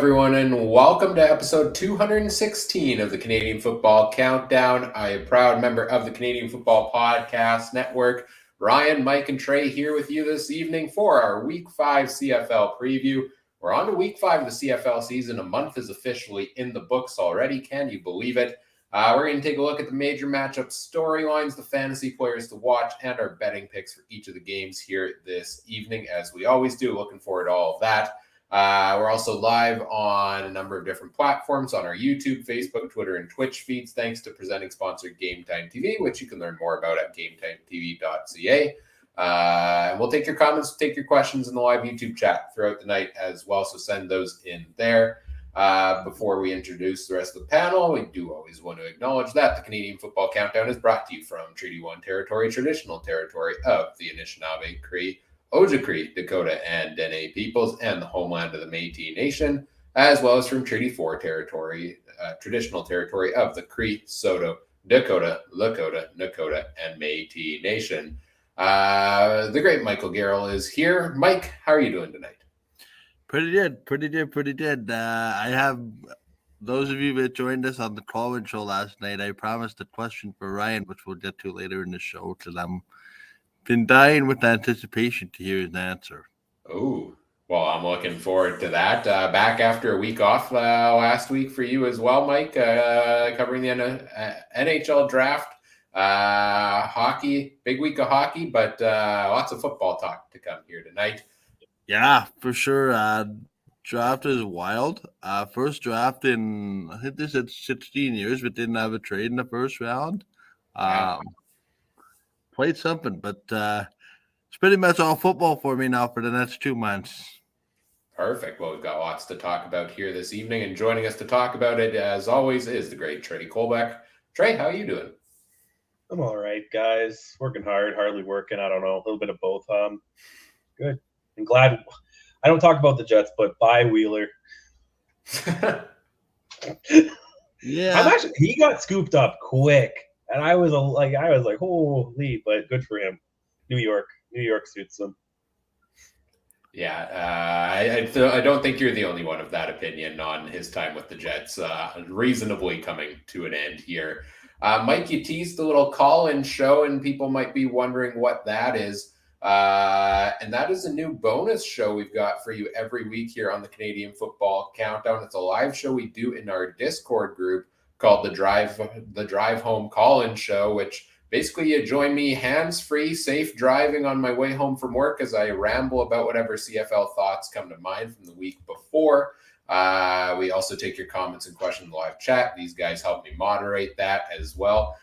everyone, and welcome to episode 216 of the Canadian Football Countdown. I am a proud member of the Canadian Football Podcast Network. Ryan, Mike, and Trey here with you this evening for our Week 5 CFL preview. We're on to Week 5 of the CFL season. A month is officially in the books already. Can you believe it? We're going to take a look at the major matchup storylines, the fantasy players to watch, and our betting picks for each of the games here this evening, as we always do. Looking forward to all of that. We're also live on a number of different platforms on our YouTube, Facebook, Twitter, and Twitch feeds, thanks to presenting sponsor Game Time TV, which you can learn more about at GameTimeTV.ca. And we'll take your comments, take your questions in the live YouTube chat throughout the night as well, so send those in there. Before we introduce the rest of the panel, we do always want to acknowledge that the Canadian Football Countdown is brought to you from Treaty 1 territory, traditional territory of the Anishinaabe, Cree, Ojibwe, Dakota, and Dene peoples, and the homeland of the Métis Nation, as well as from Treaty 4 territory, traditional territory of the Cree, Saulteaux, Dakota, Lakota, Nakota, and Métis Nation. The great Michael Garrell is here. Mike, how are you doing tonight? Pretty good. I have those of you that joined us on the call-in show last night. I promised a question for Ryan, which we'll get to later in the show, because I'm been dying with anticipation to hear his answer. Oh, well, I'm looking forward to that. Back after a week off last week for you as well, Mike, covering the NHL draft, hockey, big week of hockey, but lots of football talk to come here tonight. Yeah, for sure. Draft is wild. First draft in, I think this is 16 years, but didn't have a trade in the first round. Played something, but it's pretty much all football for me now for the next 2 months. Perfect. Well, we've got lots to talk about here this evening, and joining us to talk about it, as always, is the great Trey Colbeck. Trey, how are you doing? I'm all right, guys. Working hard, hardly working. I don't know, a little bit of both. Good. I'm glad. I don't talk about the Jets, but bye Wheeler. Yeah, he got scooped up quick. And I was like, holy, but good for him. New York suits him. Yeah, I don't think you're the only one of that opinion on his time with the Jets. Reasonably coming to an end here. Mike, you teased a little call-in show, and people might be wondering what that is. And that is a new bonus show we've got for you every week here on the Canadian Football Countdown. It's a live show we do in our Discord group called the Drive Home Call-In Show, which basically you join me hands-free, safe driving on my way home from work as I ramble about whatever CFL thoughts come to mind from the week before. We also take your comments and questions in the live chat. These guys help me moderate that as well.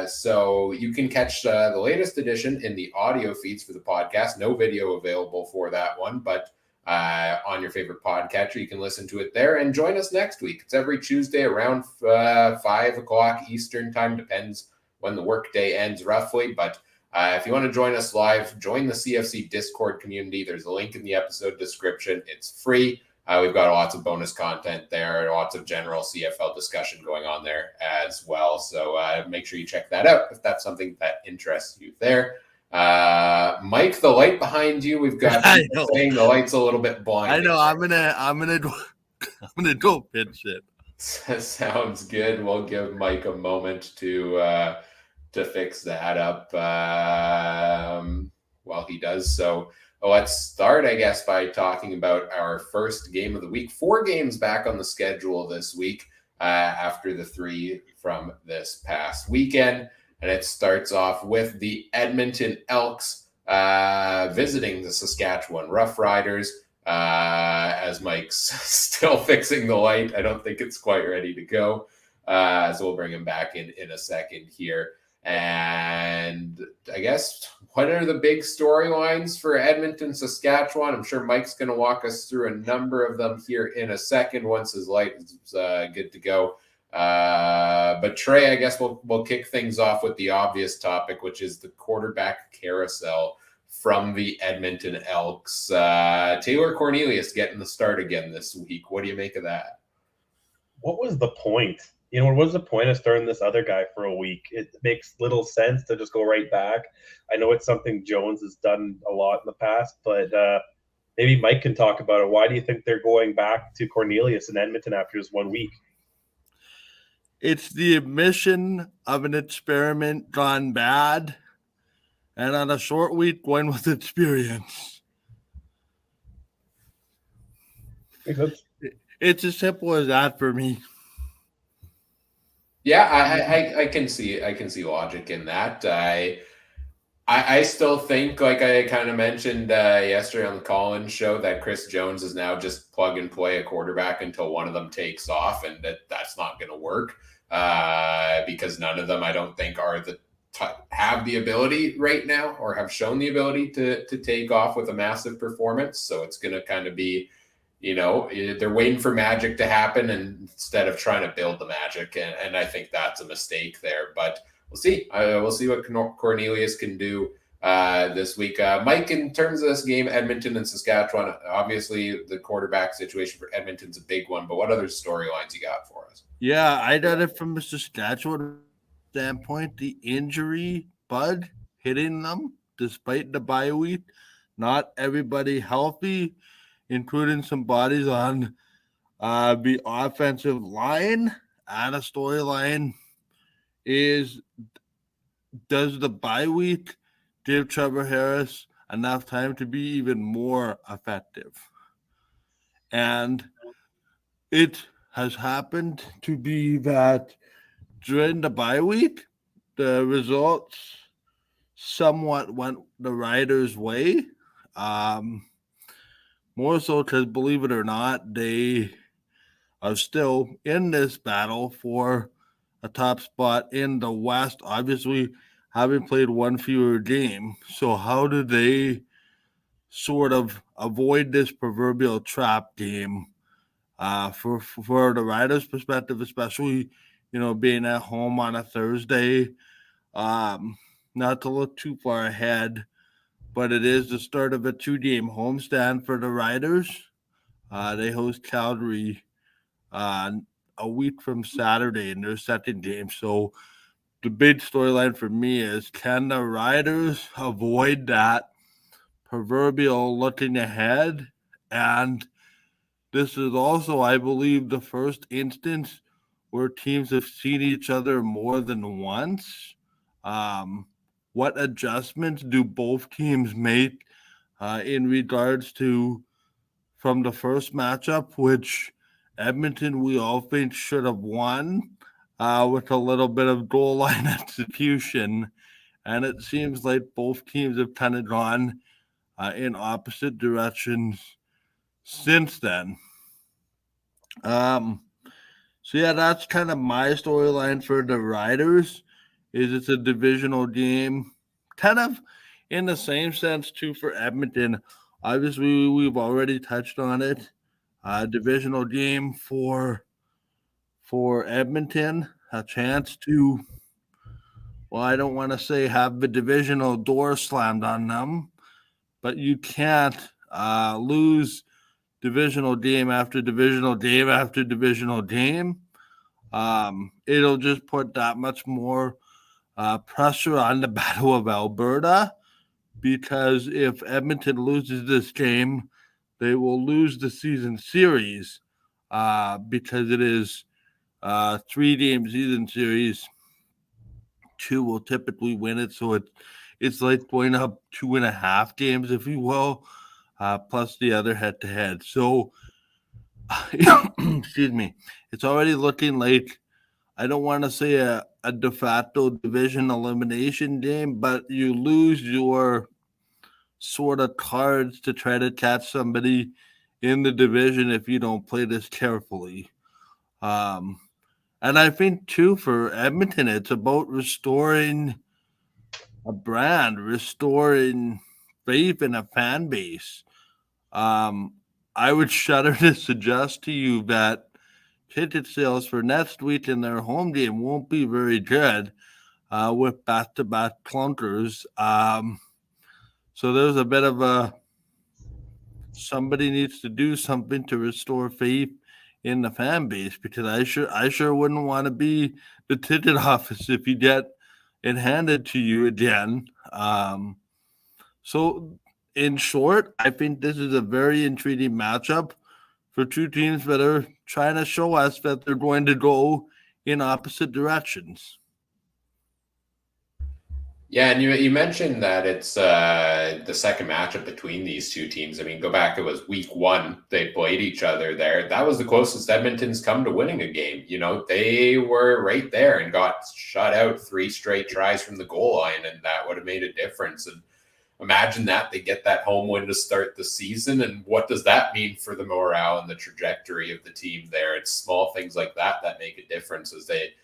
So you can catch the latest edition in the audio feeds for the podcast. No video available for that one, but on your favorite podcatcher, you can listen to it there, and join us next week. It's every Tuesday around 5 o'clock Eastern time, depends when the workday ends roughly. But if you want to join us live, join the CFC Discord community. There's a link in the episode description. It's free. We've got lots of bonus content there, lots of general CFL discussion going on there as well. So make sure you check that out if that's something that interests you there. Mike, the light behind you, we've got saying the light's a little bit blind. I know. I'm gonna go pitch it. Sounds good. We'll give Mike a moment to fix that up while he does so. Let's start, I guess, by talking about our first game of the week. 4 games back on the schedule this week after the 3 from this past weekend. And it starts off with the Edmonton Elks visiting the Saskatchewan Roughriders. As Mike's still fixing the light, I don't think it's quite ready to go. So we'll bring him back in a second here. And I guess, what are the big storylines for Edmonton, Saskatchewan? I'm sure Mike's going to walk us through a number of them here in a second once his light is good to go. But Trey, I guess we'll kick things off with the obvious topic, which is the quarterback carousel from the Edmonton Elks. Taylor Cornelius getting the start again this week. What do you make of that? What was the point? What was the point of starting this other guy for a week? It makes little sense to just go right back. I know it's something Jones has done a lot in the past, but maybe Mike can talk about it. Why do you think they're going back to Cornelius in Edmonton after just 1 week? It's the admission of an experiment gone bad, and on a short week, going with experience. Makes sense. It's as simple as that for me. Yeah, I can see logic in that. I still think, like I kind of mentioned yesterday on the Collins show, that Chris Jones is now just plug and play a quarterback until one of them takes off, and that's not going to work because none of them, I don't think, have the ability right now or have shown the ability to take off with a massive performance. So it's going to kind of be, they're waiting for magic to happen instead of trying to build the magic, and I think that's a mistake there. But we'll see. We'll see what Cornelius can do this week. Mike, in terms of this game, Edmonton and Saskatchewan, obviously the quarterback situation for Edmonton's a big one, but what other storylines you got for us? Yeah, I got it from a Saskatchewan standpoint. The injury bug hitting them despite the bye week. Not everybody healthy, including some bodies on the offensive line. And a storyline is, does the bye week give Trevor Harris enough time to be even more effective? And it has happened to be that during the bye week, the results somewhat went the Riders' way. More so because, believe it or not, they are still in this battle for a top spot in the West, obviously having played one fewer game. So how do they sort of avoid this proverbial trap game for the Riders' perspective, especially, being at home on a Thursday? Not to look too far ahead, but it is the start of a 2-game homestand for the Riders. They host Calgary a week from Saturday in their second game. So the big storyline for me is, can the Riders avoid that proverbial looking ahead? And this is also, I believe, the first instance where teams have seen each other more than once. What adjustments do both teams make in regards to from the first matchup, which Edmonton we all think should have won with a little bit of goal line execution. And it seems like both teams have kind of gone in opposite directions since then. So yeah, that's kind of my storyline for the Riders. Is it's a divisional game, kind of in the same sense too for Edmonton. Obviously, we've already touched on it. Divisional game for Edmonton, a chance to, well, I don't want to say have the divisional door slammed on them, but you can't lose divisional game after divisional game after divisional game. It'll just put that much more pressure on the Battle of Alberta, because if Edmonton loses this game, they will lose the season series because it is 3-game season series. 2 will typically win it, so it's like going up 2.5 games, if you will, plus the other head-to-head. So, excuse me, it's already looking like, I don't want to say a de facto division elimination game, but you lose your sort of cards to try to catch somebody in the division if you don't play this carefully. And I think, too, for Edmonton, it's about restoring a brand, restoring faith in a fan base. I would shudder to suggest to you that ticket sales for next week in their home game won't be very good with back-to-back clunkers. So there's a bit of somebody needs to do something to restore faith in the fan base, because I sure wouldn't want to be the ticket office if you get it handed to you again. So in short, I think this is a very intriguing matchup for two teams that are trying to show us that they're going to go in opposite directions. Yeah, and you mentioned that it's the second matchup between these two teams. I mean, go back, it was week 1. They played each other there. That was the closest Edmonton's come to winning a game. You know, they were right there and got shut out 3 straight tries from the goal line, and that would have made a difference. And imagine that they get that home win to start the season, and what does that mean for the morale and the trajectory of the team there? It's small things like that that make a difference as they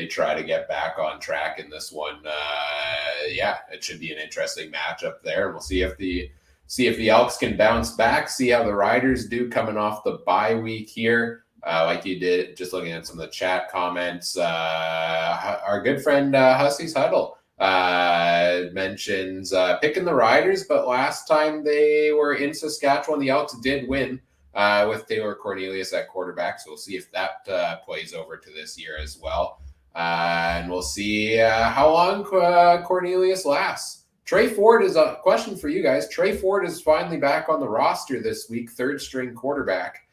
try to get back on track in this one. Yeah, it should be an interesting matchup there. We'll see if the Elks can bounce back, see how the Riders do coming off the bye week here. Like you did, just looking at some of the chat comments, our good friend Hussey's Huddle mentions picking the Riders, but last time they were in Saskatchewan, the Elks did win with Taylor Cornelius at quarterback. So we'll see if that plays over to this year as well. And we'll see how long Cornelius lasts. Trey Ford is a question for you guys. Trey Ford is finally back on the roster this week, 3rd string quarterback.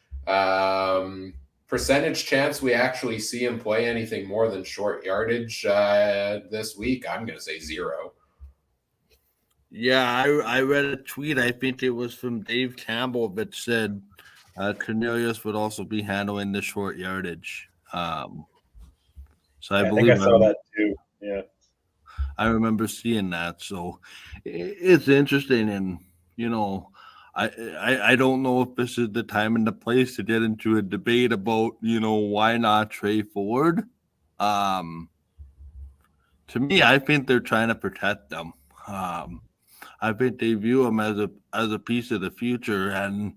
Percentage chance we actually see him play anything more than short yardage this week, I'm going to say 0. Yeah, I read a tweet. I think it was from Dave Campbell that said Cornelius would also be handling the short yardage. So I believe I saw that too. Yeah, I remember seeing that. So it's interesting, and you know, I don't know if this is the time and the place to get into a debate about, you know, why not Trey Ford. To me, I think they're trying to protect them. I think they view him as a piece of the future, and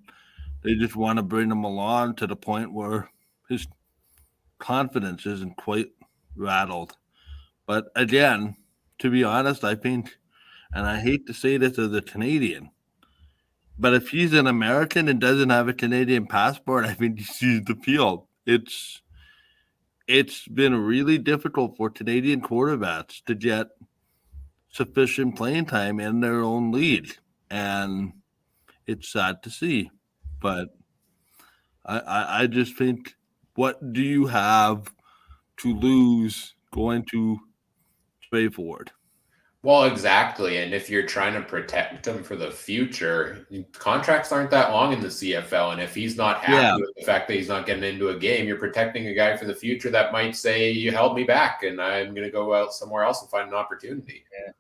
they just want to bring him along to the point where his confidence isn't quite rattled. But again, to be honest, I think, and I hate to say this as a Canadian, but if he's an American and doesn't have a Canadian passport, I think he sees the field. It's been really difficult for Canadian quarterbacks to get sufficient playing time in their own league, and it's sad to see. But I just think, what do you have to lose going to Trey Ford? Well, exactly. And if you're trying to protect him for the future, contracts aren't that long in the CFL. And if he's not happy with the fact that he's not getting into a game, you're protecting a guy for the future that might say, you held me back and I'm going to go out somewhere else and find an opportunity. Yeah.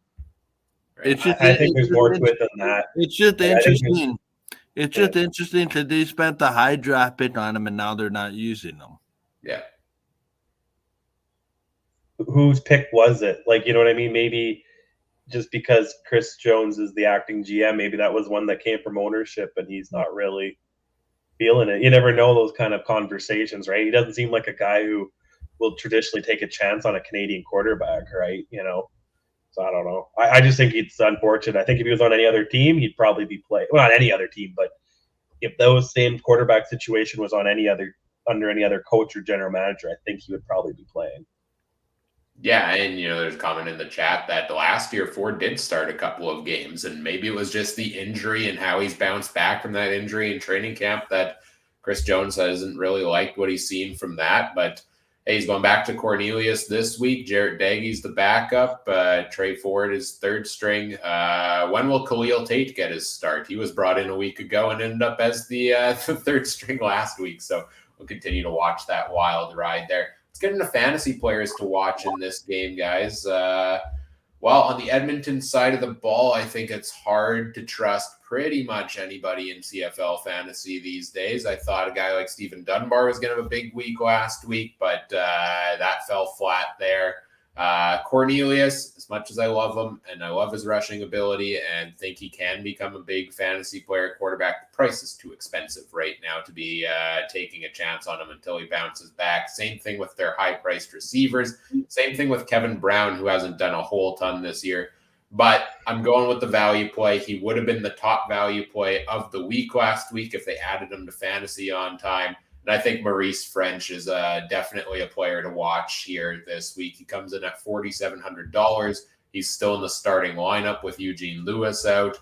Right? I think there's more to it than that. It's just interesting. It's just interesting because they spent the high draft pick on him and now they're not using them. Yeah. Whose pick was it? Like, you know what I mean? Maybe just because Chris Jones is the acting GM, maybe that was one that came from ownership and he's not really feeling it. You never know those kind of conversations, right? He doesn't seem like a guy who will traditionally take a chance on a Canadian quarterback, right? You know, so I don't know. I just think it's unfortunate. I think if he was on any other team, he'd probably be playing. Well, not any other team, but if those same quarterback situation was on under any other coach or general manager, I think he would probably be playing. Yeah, and there's a comment in the chat that last year Ford did start a couple of games, and maybe it was just the injury and how he's bounced back from that injury in training camp that Chris Jones hasn't really liked what he's seen from that. But hey, he's going back to Cornelius this week. Jarrett Daggy's the backup. Trey Ford is 3rd string. When will Khalil Tate get his start? He was brought in a week ago and ended up as the 3rd string last week. So we'll continue to watch that wild ride there. Let's get into fantasy players to watch in this game, guys. Well, on the Edmonton side of the ball, I think it's hard to trust pretty much anybody in CFL fantasy these days. I thought a guy like Stephen Dunbar was going to have a big week last week, but that fell flat there. Cornelius, as much as I love him and I love his rushing ability and think he can become a big fantasy player at quarterback, the price is too expensive right now to be taking a chance on him until he bounces back. Same thing with their high-priced receivers. Same thing with Kevin Brown, who hasn't done a whole ton this year. But I'm going with the value play. He would have been the top value play of the week last week if they added him to fantasy on time. And I think Maurice French is definitely a player to watch here this week. He comes in at $4,700. He's still in the starting lineup with Eugene Lewis out.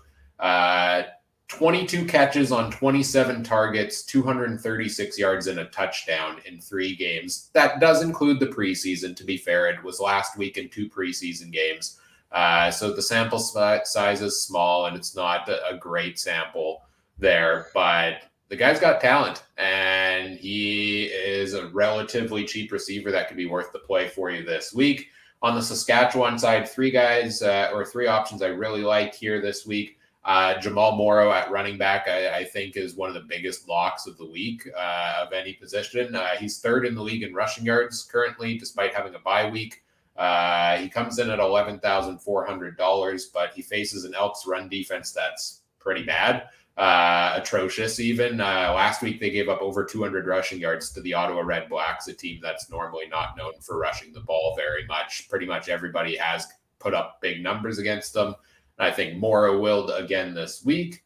22 catches on 27 targets, 236 yards and a touchdown in 3 games. That does include the preseason, to be fair. It was last week in 2 preseason games. So the sample size is small and it's not a great sample there, but the guy's got talent and he is a relatively cheap receiver that could be worth the play for you this week. On the Saskatchewan side, 3 guys or 3 options I really like here this week. Jamal Morrow at running back, I think, is one of the biggest locks of the week of any position. He's 3rd in the league in rushing yards currently, despite having a bye week. He comes in at $11,400, but he faces an Elks run defense that's pretty bad, atrocious even. Last week, they gave up over 200 rushing yards to the Ottawa Redblacks, a team that's normally not known for rushing the ball very much. Pretty much everybody has put up big numbers against them. I think Morrow will again this week.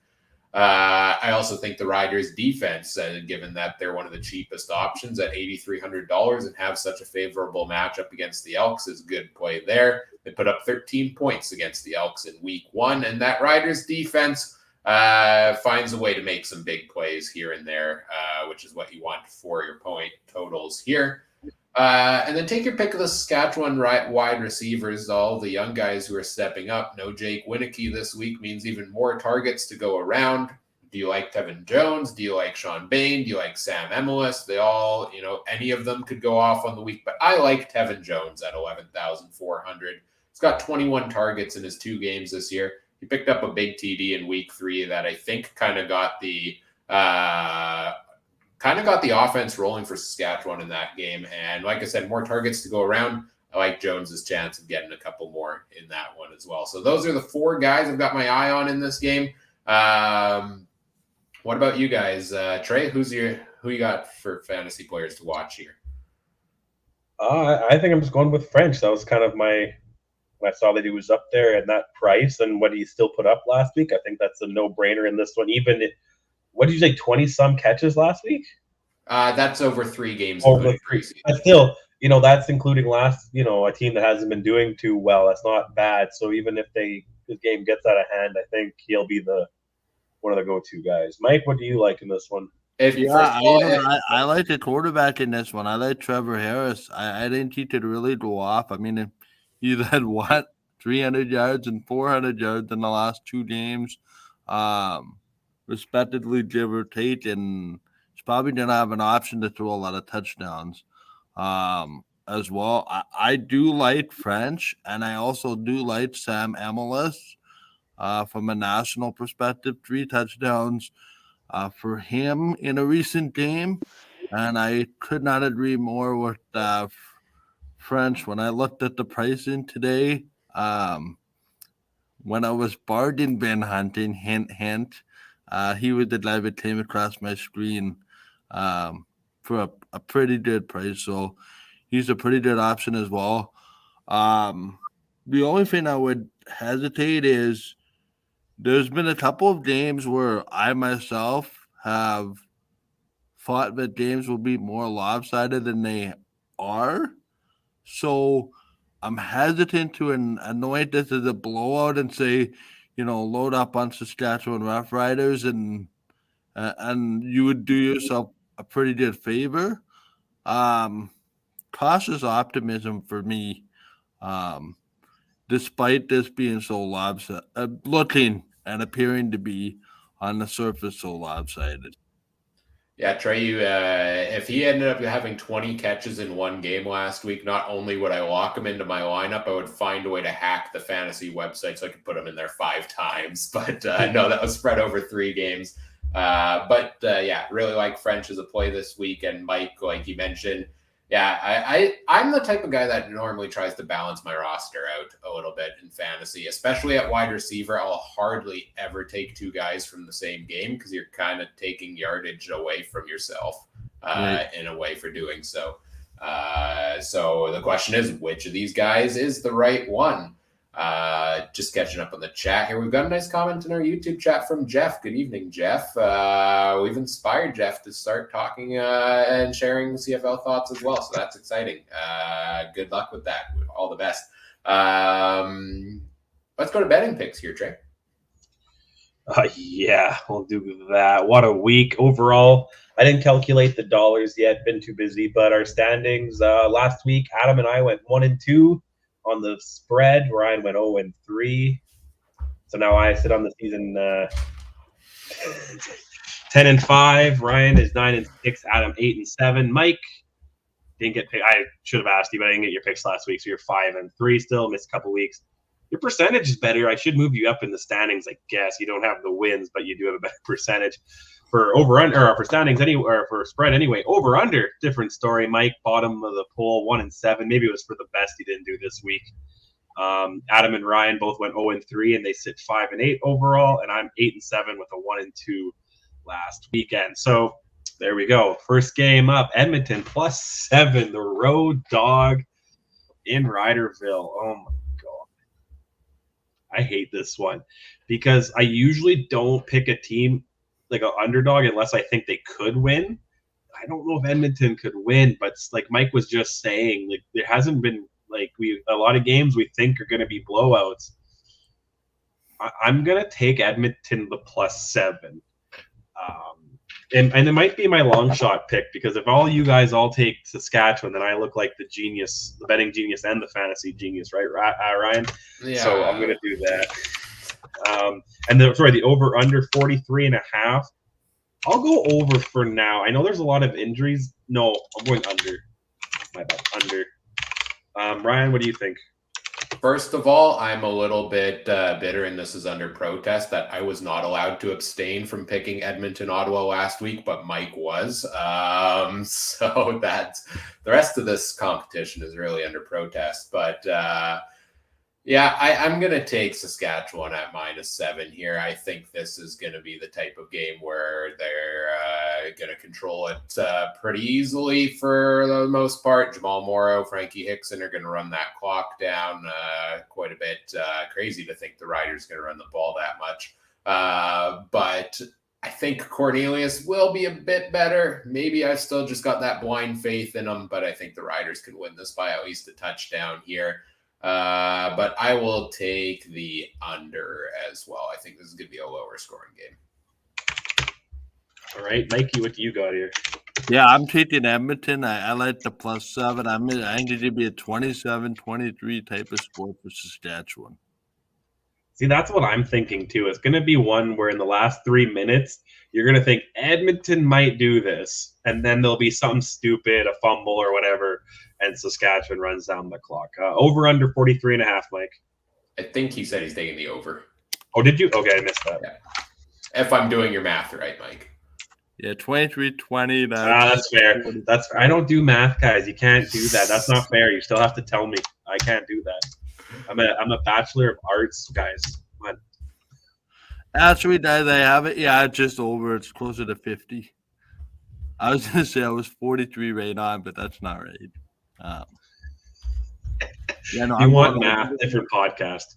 I also think the Riders defense, given that they're one of the cheapest options at $8,300 and have such a favorable matchup against the Elks, is a good play there. They put up 13 points against the Elks in week 1, and that Riders defense finds a way to make some big plays here and there, which is what you want for your point totals here. And then take your pick of the Saskatchewan wide receivers, all the young guys who are stepping up. No Jake Winnipeg this week means even more targets to go around. Do you like Tevin Jones? Do you like Sean Bain? Do you like Sam Emilus? They all, any of them could go off on the week, but I like Tevin Jones at $11,400. He's got 21 targets in his 2 games this year. He picked up a big TD in week 3 that I think kind of got the offense rolling for Saskatchewan in that game. And like I said, more targets to go around. I like Jones's chance of getting a couple more in that one as well. So those are the 4 guys I've got my eye on in this game. What about you guys? Trey, who you got for fantasy players to watch here? I think I'm just going with French. That was kind of when I saw that he was up there at that price and what he still put up last week. I think that's a no-brainer in this one. What did you say, 20-some catches last week? That's over 3 games. But still, that's including last, a team that hasn't been doing too well. That's not bad. So even if his game gets out of hand, I think he'll be one of the go-to guys. Mike, what do you like in this one? I like the quarterback in this one. I like Trevor Harris. I think he could really go off. I mean, he had 300 yards and 400 yards in the last 2 games. Respectively, give or take, and he's probably going to have an option to throw a lot of touchdowns as well. I do like French, and I also do like Sam Emilus from a national perspective. 3 touchdowns for him in a recent game, and I could not agree more with French. When I looked at the pricing today, when I was bargain bin hunting, hint, he was the guy that came across my screen for a pretty good price. So he's a pretty good option as well. The only thing I would hesitate is there's been a couple of games where I myself have thought that games will be more lopsided than they are. So I'm hesitant to anoint this as a blowout and say, load up on Saskatchewan Roughriders and you would do yourself a pretty good favor. Cautious optimism for me, despite this being so lopsided, looking and appearing to be on the surface so lopsided. Yeah, Trey, if he ended up having 20 catches in 1 game last week, not only would I lock him into my lineup, I would find a way to hack the fantasy website so I could put him in there 5 times. But no, that was spread over 3 games. But really like French as a play this week. And Mike, like you mentioned, I'm the type of guy that normally tries to balance my roster out a little bit in fantasy, especially at wide receiver. I'll hardly ever take 2 guys from the same game because you're kind of taking yardage away from yourself in a way for doing so. So the question is, which of these guys is the right one? Just catching up on the chat here. We've got a nice comment in our YouTube chat from Jeff. Good evening, Jeff. We've inspired Jeff to start talking and sharing CFL thoughts as well. So that's exciting. Good luck with that. All the best. Let's go to betting picks here, Trey. Yeah, we'll do that. What a week overall. I didn't calculate the dollars yet, been too busy, but our standings last week, Adam and I went 1-2 on the spread. Ryan went 0-3. So now I sit on the season 10-5. Ryan is 9-6. Adam 8-7. Mike didn't get picked. I should have asked you, but I didn't get your picks last week. So you're 5-3 still, missed a couple weeks. Your percentage is better. I should move you up in the standings, I guess. You don't have the wins, but you do have a better percentage for over-under, or for standings anyway, or for spread anyway. Over-under, different story. Mike, bottom of the poll, 1-7. Maybe it was for the best he didn't do this week. Adam and Ryan both went 0-3, and they sit 5-8 overall, and I'm 8-7 with a 1-2 last weekend. So there we go. First game up, Edmonton +7, the road dog in Riderville. Oh my God. I hate this one because I usually don't pick a team like an underdog unless I think they could win. I don't know if Edmonton could win, but like Mike was just saying, like there hasn't been like a lot of games we think are going to be blowouts. I'm going to take Edmonton the +7. And it might be my long shot pick because if all you guys all take Saskatchewan, then I look like the genius, the betting genius and the fantasy genius, right, Ryan? Yeah. So I'm going to do that. And the over-under 43.5. I'll go over for now. I know there's a lot of injuries. No, I'm going under. My bad, under. Ryan, what do you think? First of all, I'm a little bit bitter, and this is under protest, that I was not allowed to abstain from picking Edmonton, Ottawa last week, but Mike was. So that's the rest of this competition is really under protest. But yeah, I'm going to take Saskatchewan at -7 here. I think this is going to be the type of game where they're going to control it pretty easily for the most part. Jamal Morrow, Frankie Hickson are going to run that clock down quite a bit. Crazy to think the Riders going to run the ball that much. But I think Cornelius will be a bit better. Maybe I've still just got that blind faith in them, but I think the Riders can win this by at least a touchdown here. But I will take the under as well. I think this is going to be a lower scoring game. All right, Mikey, what do you got here? Yeah, I'm taking Edmonton. I like the +7. I think it to be a 27-23 type of score for Saskatchewan. See, that's what I'm thinking too. It's going to be one where in the last 3 minutes, you're going to think Edmonton might do this, and then there'll be something stupid, a fumble or whatever, and Saskatchewan runs down the clock. Over under 43.5, Mike. I think he said he's taking the over. Oh, did you? Okay, I missed that. Yeah. If I'm doing your math right, Mike. Yeah, 23-20. That's fair. I don't do math, guys. You can't do that. That's not fair. You still have to tell me. I can't do that. I'm a Bachelor of Arts, guys. Come on. Actually, they have it. Yeah, it's just over. It's closer to 50. I was going to say I was 43 right on, but that's not right. Yeah, no, you want math, different podcast.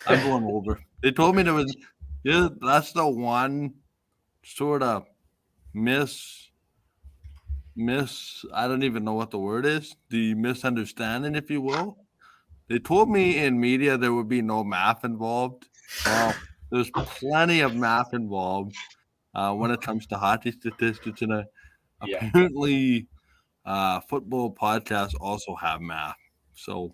I'm going over. They told me there was, yeah, that's the one sort of miss, I don't even know what the word is, the misunderstanding, if you will. They told me in media there would be no math involved. Well, there's plenty of math involved when it comes to hockey statistics, and apparently football podcasts also have math. So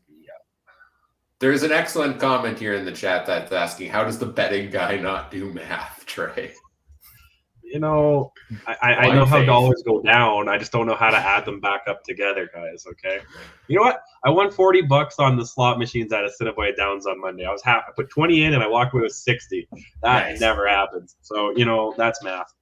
there's an excellent comment here in the chat that's asking, how does the betting guy not do math, Trey? You know, I know how dollars go down. I just don't know how to add them back up together, guys. Okay. You know what? I won $40 on the slot machines at Assiniboia Downs on Monday. I was happy. I put 20 in and I walked away with 60. That never happens. So, you know, that's math.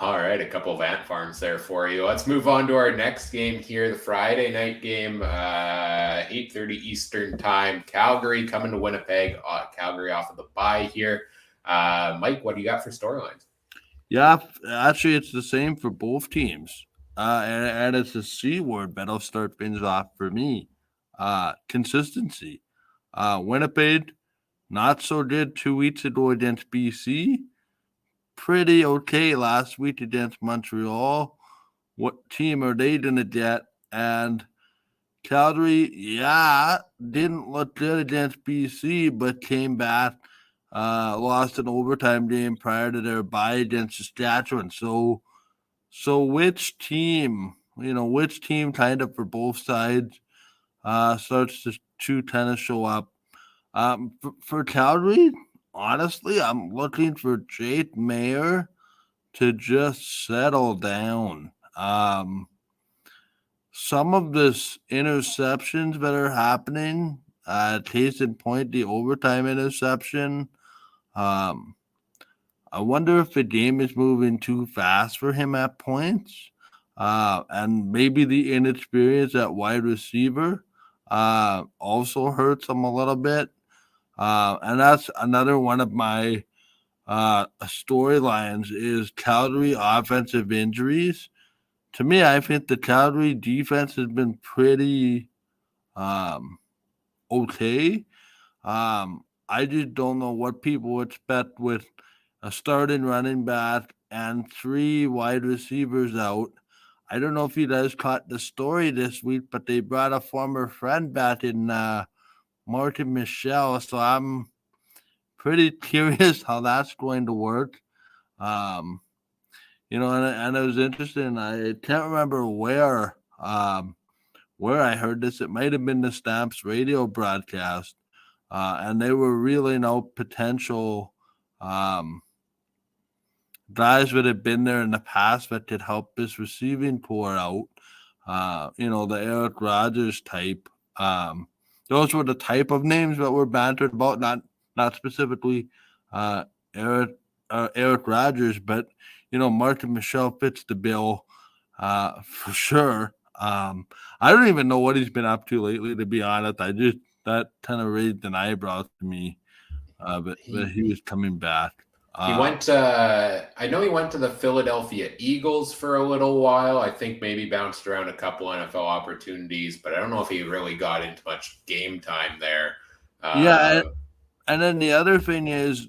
All right, a couple of ant farms there for you. Let's move on to our next game here, the Friday night game, 8:30 Eastern time. Calgary coming to Winnipeg. Calgary off of the bye here. Mike, what do you got for storylines? Yeah, actually, it's the same for both teams. And it's a C word, but I'll start things off for me. Consistency. Winnipeg, not so good 2 weeks ago against BC. Pretty okay last week against Montreal. What team are they going to get? And Calgary, didn't look good against BC, but came back lost an overtime game prior to their bye against Saskatchewan. So which team, which team kind of for both sides starts to kind of show up? For Calgary, honestly, I'm looking for Jake Mayer to just settle down. Some of this interceptions that are happening, case in point, the overtime interception. I wonder if the game is moving too fast for him at points, and maybe the inexperience at wide receiver also hurts him a little bit. And that's another one of my storylines is Calgary offensive injuries. To me, I think the Calgary defense has been pretty okay. I just don't know what people expect with a starting running back and 3 wide receivers out. I don't know if you guys caught the story this week, but they brought a former friend back in Martin Michelle, so I'm pretty curious how that's going to work. And it was interesting. I can't remember where I heard this. It might have been the Stamps radio broadcast, and they were reeling out potential guys that had been there in the past that could help this receiving core out. The Eric Rogers type. Those were the type of names that were bantered about, not specifically Eric Rogers, but Martin Michelle fits the bill for sure. I don't even know what he's been up to lately, to be honest. That kind of raised an eyebrow to me, but he was coming back. He went. I know he went to the Philadelphia Eagles for a little while. I think maybe bounced around a couple NFL opportunities, but I don't know if he really got into much game time there. And then the other thing is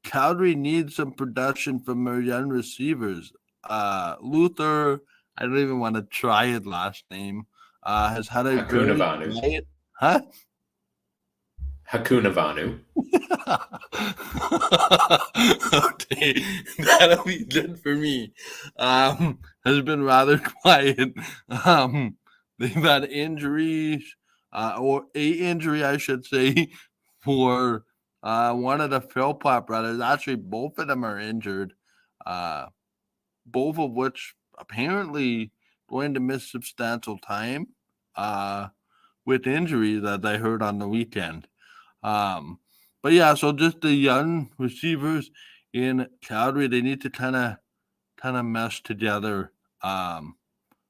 Calgary needs some production from their young receivers. Luther, I don't even want to try his last name, has had a Hakunavanu. Huh? Hakunavanu. Okay, that'll be good for me. Has been rather quiet. They've had injuries, or a injury, I should say, for one of the Philpott brothers. Actually, both of them are injured, both of which apparently going to miss substantial time with injuries, that I heard on the weekend. But yeah, so just the young receivers in Calgary, they need to kind of mesh together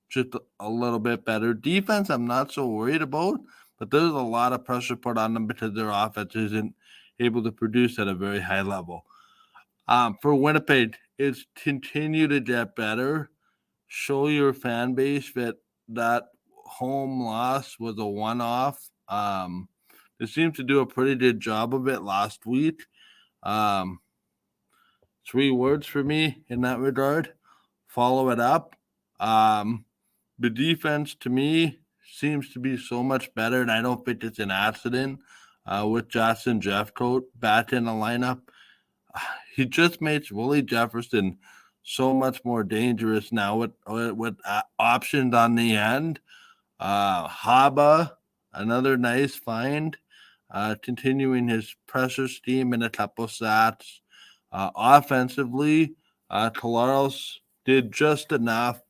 just a little bit better. Defense, I'm not so worried about, but there's a lot of pressure put on them because their offense isn't able to produce at a very high level. For Winnipeg, it's continue to get better. Show your fan base that home loss was a one-off. They seemed to do a pretty good job of it last week. 3 words for me in that regard. Follow it up. The defense, to me, seems to be so much better, and I don't think it's an accident with Justin Jeffcoat back in the lineup. He just makes Willie Jefferson so much more dangerous now with options on the end. Haba, another nice find, continuing his pressure scheme in a couple stats. Offensively, Colaros did just enough.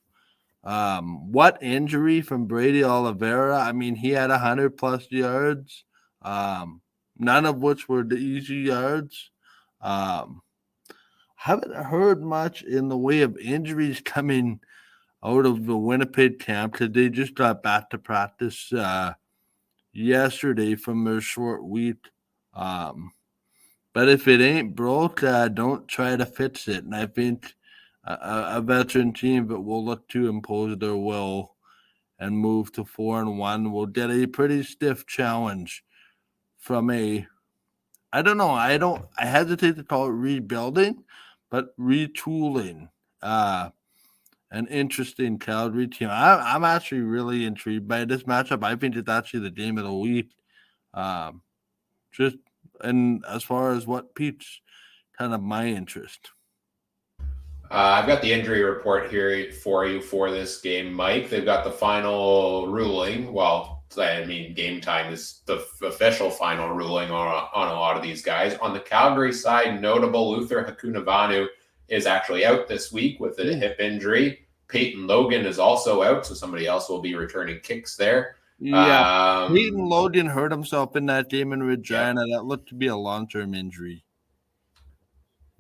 What injury from Brady Oliveira? I mean, he had 100+ yards, none of which were the easy yards. Haven't heard much in the way of injuries coming out of the Winnipeg camp because they just got back to practice yesterday from their short week. But if it ain't broke, don't try to fix it. And I think a veteran team that will look to impose their will and move to 4-1 will get a pretty stiff challenge from I don't know. I hesitate to call it rebuilding, but retooling. An interesting Calgary team. I'm actually really intrigued by this matchup. I think it's actually the game of the week. Just And as far as what piques kind of my interest. I've got the injury report here for you for this game, Mike. They've got the final ruling. Well, I mean, game time is the official final ruling on a lot of these guys. On the Calgary side, notable Luther Hakunavanu is actually out this week with a hip injury. Peyton Logan is also out, so somebody else will be returning kicks there. Yeah, Peyton Logan hurt himself in that game in Regina. That looked to be a long-term injury.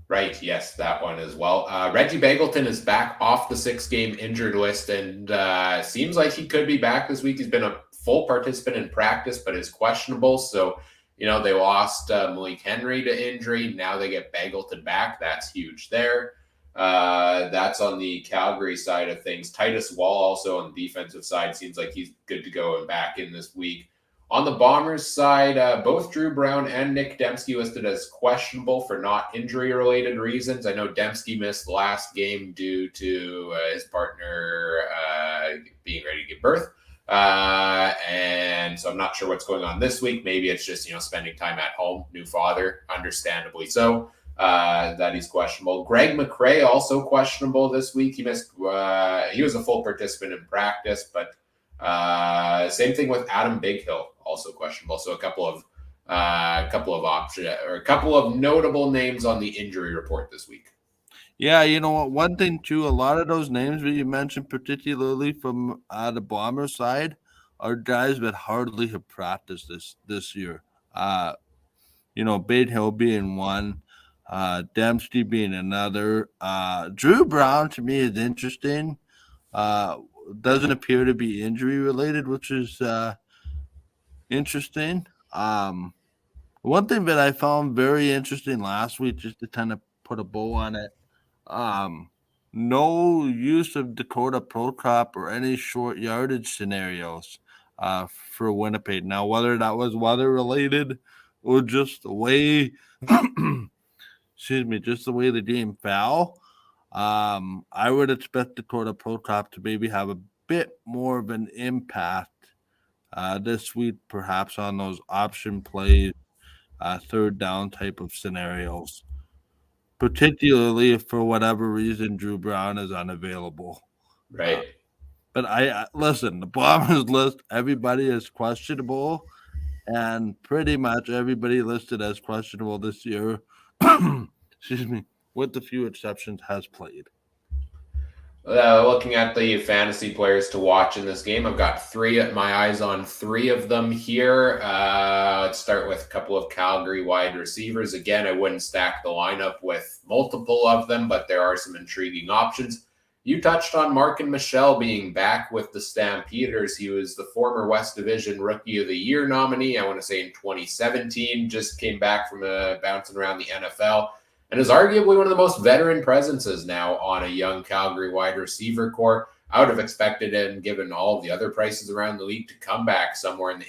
Right, yes, that one as well. Reggie Begelton is back off the 6-game injured list and seems like he could be back this week. He's been a full participant in practice, but is questionable. So, they lost Malik Henry to injury. Now they get Begelton back. That's huge there. That's on the Calgary side of things. Titus Wall also on the defensive side seems like he's good to go and back in this week. On the Bombers side, both Drew Brown and Nick Dembski listed as questionable for not injury-related reasons. I know Dembski missed the last game due to his partner being ready to give birth. And so I'm not sure what's going on this week. Maybe it's just, spending time at home, new father, understandably so. That he's questionable. Greg McRae also questionable this week. He missed. He was a full participant in practice, but same thing with Adam Bighill, also questionable. So a couple of options or a couple of notable names on the injury report this week. Yeah, you know what? One thing too, a lot of those names that you mentioned, particularly from the Bomber side, are guys that hardly have practiced this year. Bighill being one. Dembski being another. Drew Brown to me is interesting. Doesn't appear to be injury related, which is interesting. One thing that I found very interesting last week, just to kind of put a bow on it, no use of Dakota Pro Cop or any short yardage scenarios for Winnipeg. Now, whether that was weather related or just the way just the way the game fell, I would expect Dakota Pro Cop to maybe have a bit more of an impact this week, perhaps on those option plays, third down type of scenarios, particularly if for whatever reason Drew Brown is unavailable. Right. But I listen, the Bombers list, everybody is questionable, and pretty much everybody listed as questionable this year, with a few exceptions, has played. Looking at the fantasy players to watch in this game, I've got my eyes on three of them here. Let's start with a couple of Calgary wide receivers. Again, I wouldn't stack the lineup with multiple of them, but there are some intriguing options. You touched on Markin Michel being back with the Stampeders. He was the former West Division Rookie of the Year nominee, I want to say in 2017, just came back from bouncing around the NFL, and is arguably one of the most veteran presences now on a young Calgary wide receiver core. I would have expected him, given all of the other prices around the league, to come back somewhere in the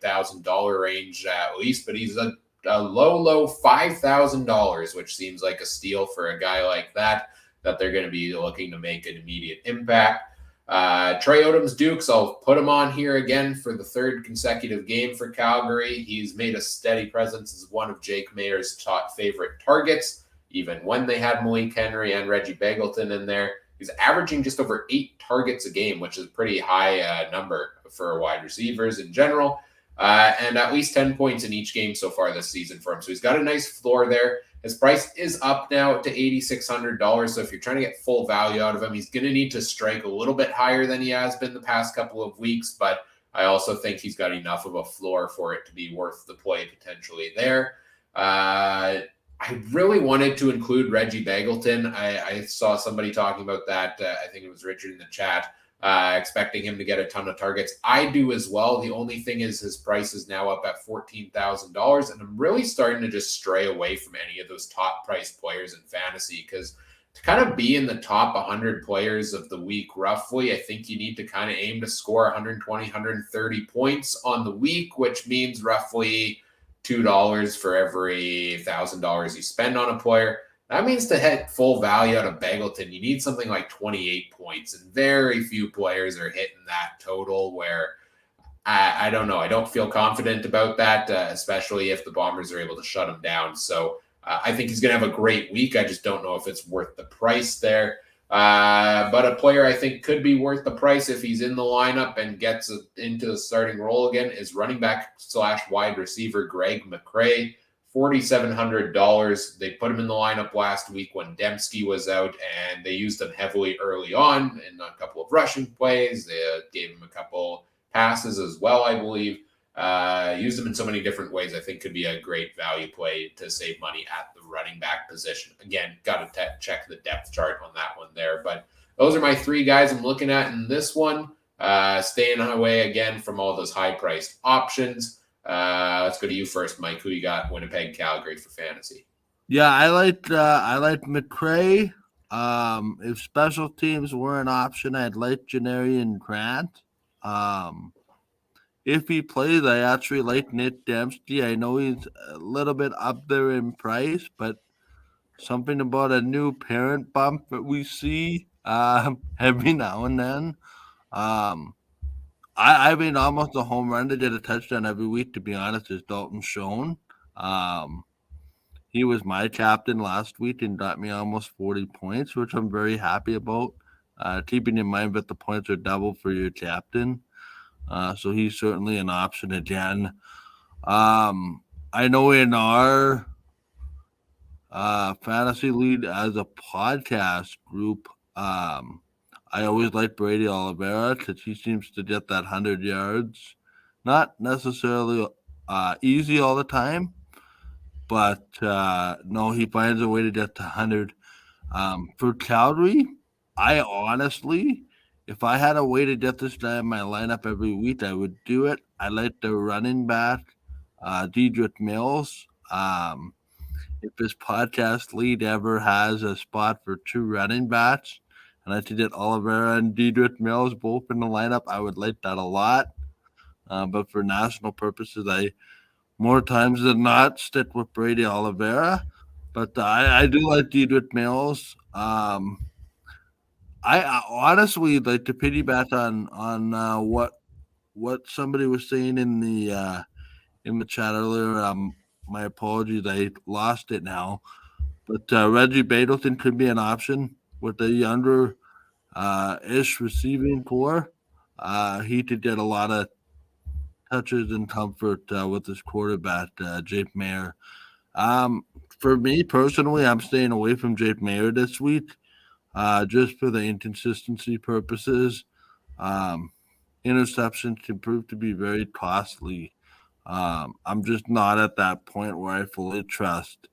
$8,000-$9,000 range at least, but he's a low $5,000, which seems like a steal for a guy like that they're going to be looking to make an immediate impact. Trey Odoms-Dukes, I'll put him on here again for the third consecutive game for Calgary. He's made a steady presence as one of Jake Mayer's top favorite targets, even when they had Malik Henry and Reggie Begelton in there. He's averaging just over 8 targets a game, which is a pretty high number for wide receivers in general, and at least 10 points in each game so far this season for him. So he's got a nice floor there. His price is up now to $8,600. So if you're trying to get full value out of him, he's going to need to strike a little bit higher than he has been the past couple of weeks. But I also think he's got enough of a floor for it to be worth the play potentially there. I really wanted to include Reggie Begelton. I saw somebody talking about that. I think it was Richard in the chat, expecting him to get a ton of targets. I do as well. The only thing is his price is now up at $14,000, and I'm really starting to just stray away from any of those top priced players in fantasy, because to kind of be in the top 100 players of the week, roughly, I think you need to kind of aim to score 120, 130 points on the week, which means roughly $2 for every $1,000 you spend on a player. That means to hit full value out of Begelton, you need something like 28 points, and very few players are hitting that total, where I don't know. I don't feel confident about that, especially if the Bombers are able to shut him down. So I think he's going to have a great week. I just don't know if it's worth the price there. But a player I think could be worth the price if he's in the lineup and gets into the starting role again is running back / wide receiver Greg McCrae, $4,700. They put him in the lineup last week when Dembski was out, and they used him heavily early on in a couple of rushing plays. They gave him a couple passes as well, I believe. Used him in so many different ways. I think could be a great value play to save money at the running back position. Again, got to check the depth chart on that one there. But those are my 3 guys I'm looking at in this one. Staying away again from all those high-priced options. Let's go to you first, Mike. Who you got? Winnipeg, Calgary for fantasy. Yeah, I like McCrae. If special teams were an option, I'd like Janarian Grant. If he plays, I actually like Nick Dembski. I know he's a little bit up there in price, but something about a new parent bump that we see every now and then. I mean, almost a home run to get a touchdown every week, to be honest, is Dalton Schoen. He was my captain last week and got me almost 40 points, which I'm very happy about. Keeping in mind that the points are double for your captain. So he's certainly an option again. I know in our fantasy league as a podcast group, I always like Brady Oliveira because he seems to get that 100 yards. Not necessarily easy all the time, but no, he finds a way to get to 100. For Calgary, I honestly, if I had a way to get this guy in my lineup every week, I would do it. I like the running back, Dedrick Mills. If this podcast lead ever has a spot for 2 running backs, and I could get Oliveira and Dedrick Mills both in the lineup, I would like that a lot. But for national purposes, I more times than not stick with Brady Oliveira. But I do like Dedrick Mills. I honestly like to piggyback on what somebody was saying in the chat earlier. My apologies, I lost it now. But Reggie Badelton could be an option with a younger ish receiving core. He could get a lot of touches and comfort with his quarterback, Jake Mayer. For me personally, I'm staying away from Jake Mayer this week. Just for the inconsistency purposes. Interceptions can prove to be very costly. I'm just not at that point where I fully trust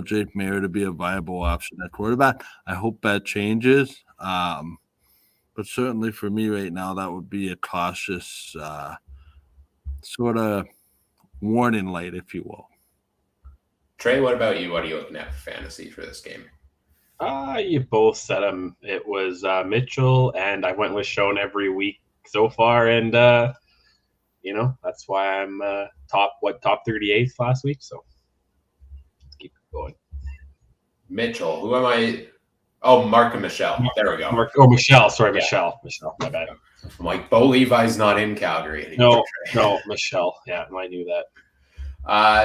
Jake Mayer to be a viable option at quarterback. I hope that changes. But certainly for me right now, that would be a cautious sort of warning light, if you will. Trey, what about you? What are you looking at for fantasy for this game? You both said them. It was Mitchell, and I went with Schoen every week so far, and that's why I'm top 38th last week. So let's keep going. Mitchell, who am I? Oh, Mark and Michelle. There we go. Michelle. Sorry, yeah. Michelle. My bad. I'm like, Bo Levi's not in Calgary anymore. No, Michelle. Yeah, I knew that.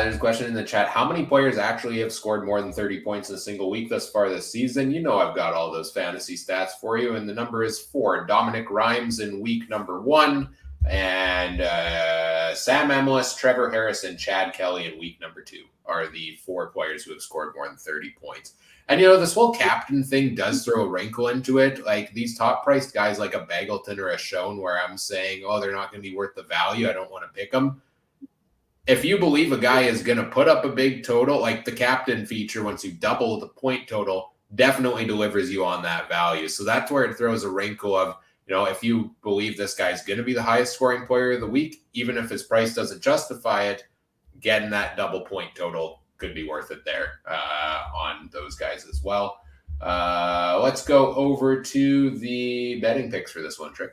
There's a question in the chat. How many players actually have scored more than 30 points in a single week thus far this season? You know I've got all those fantasy stats for you, and the number is 4. Dominic Rhymes in week number 1, and Sam Emlis, Trevor Harrison, Chad Kelly in week number 2 are the 4 players who have scored more than 30 points. And, this whole captain thing does throw a wrinkle into it. Like, these top-priced guys like a Bagelton or a Schoen where I'm saying, they're not going to be worth the value. I don't want to pick them. If you believe a guy is going to put up a big total, like the captain feature, once you double the point total, definitely delivers you on that value. So that's where it throws a wrinkle of, if you believe this guy's going to be the highest scoring player of the week, even if his price doesn't justify it, getting that double point total could be worth it there on those guys as well. Let's go over to the betting picks for this one, Trick.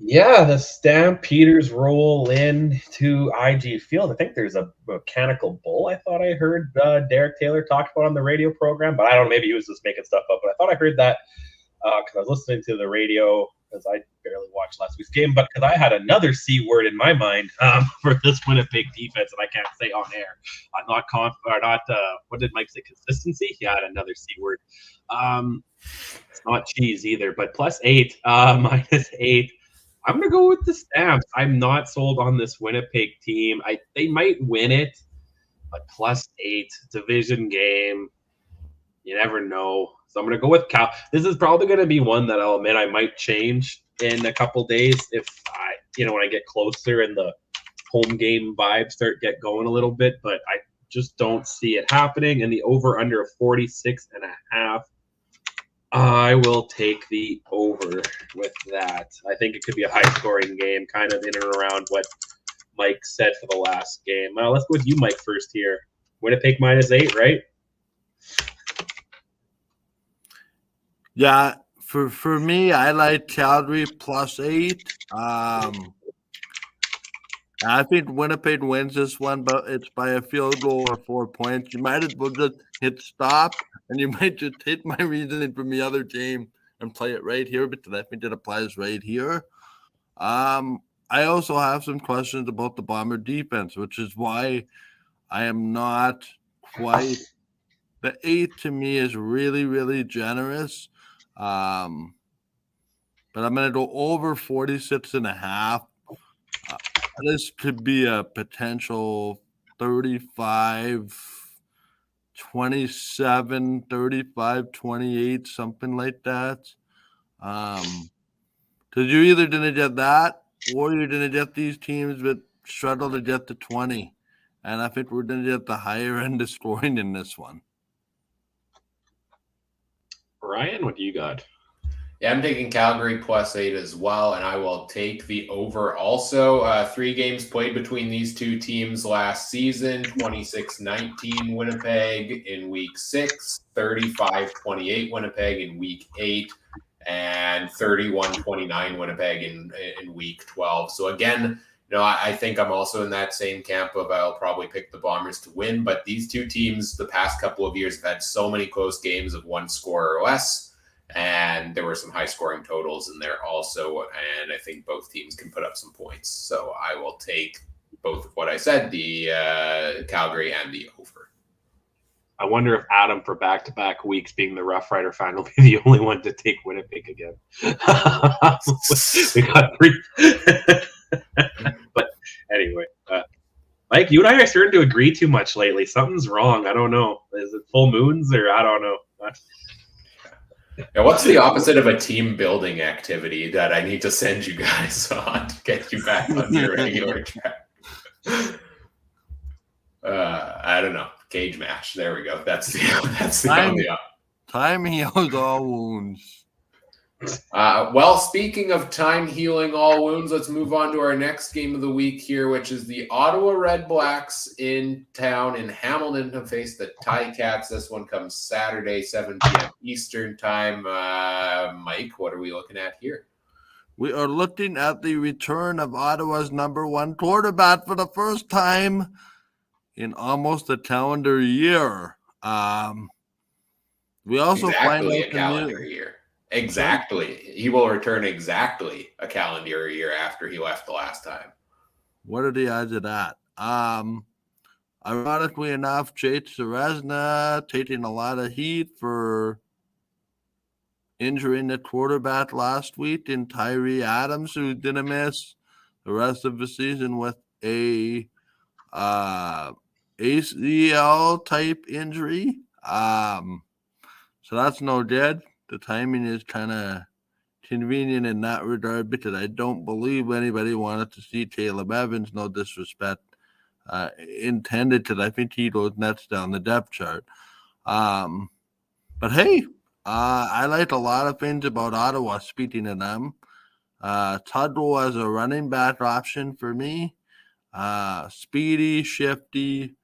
Yeah, the Stampeders roll in to IG Field. I think there's a mechanical bull I thought I heard Derek Taylor talk about on the radio program, but I don't know, maybe he was just making stuff up. But I thought I heard that because I was listening to the radio because I barely watched last week's game, but because I had another C word in my mind for this Winnipeg defense, and I can't say on air. I'm not what did Mike say? Consistency? Yeah, I had another C word. It's not cheese either, but +8, -8. I'm gonna go with the Stamps. I'm not sold on this Winnipeg team. They might win it, but +8 division game. You never know. So I'm going to go with Cal. This is probably going to be one that I'll admit I might change in a couple days if when I get closer and the home game vibes get going a little bit. But I just don't see it happening. And the over under of 46.5. I will take the over with that. I think it could be a high scoring game, kind of in and around what Mike said for the last game. Let's go with you, Mike, first here. Winnipeg -8, right? Yeah, for me, I like Calgary +8. I think Winnipeg wins this one, but it's by a field goal or 4 points. You might as well just hit stop, and you might just hit my reasoning from the other team and play it right here, because I think it applies right here. I also have some questions about the Bomber defense, which is why I am not quite. The 8 to me is really, really generous. But I'm going to go over 46.5. This could be a potential 35, 27, 35, 28, something like that. Because you're either going to get that, or you're going to get these teams that struggle to get to 20. And I think we're going to get the higher end of scoring in this one. Ryan, what do you got? Yeah, I'm taking Calgary +8 as well, and I will take the over also. 3 games played between these two teams last season: 26-19 Winnipeg in Week 6, 35-28 Winnipeg in Week 8, and 31-29 Winnipeg in Week 12. So again, I think I'm also in that same camp of I'll probably pick the Bombers to win, but these two teams the past couple of years have had so many close games of 1 score or less. And there were some high-scoring totals in there also, and I think both teams can put up some points. So I will take both of what I said, the Calgary and the over. I wonder if Adam, for back-to-back weeks, being the Roughrider fan, will be the only one to take Winnipeg again. We got 3. But anyway, Mike, you and I are starting to agree too much lately. Something's wrong. I don't know. Is it full moons or I don't know. Yeah, what's the opposite of a team building activity that I need to send you guys on to get you back on your regular track? I don't know. Cage match. There we go. That's the only option. Time heals all wounds. Well, speaking of time healing all wounds, let's move on to our next game of the week here, which is the Ottawa Redblacks in town in Hamilton to face the Ticats. This one comes Saturday, 7 p.m. Eastern time. Mike, what are we looking at here? We are looking at the return of Ottawa's #1 quarterback for the first time in almost a calendar year. We also find out a calendar year. Exactly. He will return exactly a calendar year after he left the last time. What are the odds of that? Ironically enough, Jake Serezna taking a lot of heat for injuring the quarterback last week in Tyree Adams, who didn't miss the rest of the season with a ACL type injury. So that's no good. The timing is kind of convenient in that regard, because I don't believe anybody wanted to see Caleb Evans, no disrespect intended, because I think he goes nuts down the depth chart. But hey, I like a lot of things about Ottawa, speaking of them. Tuttle as a running back option for me. Speedy, shifty,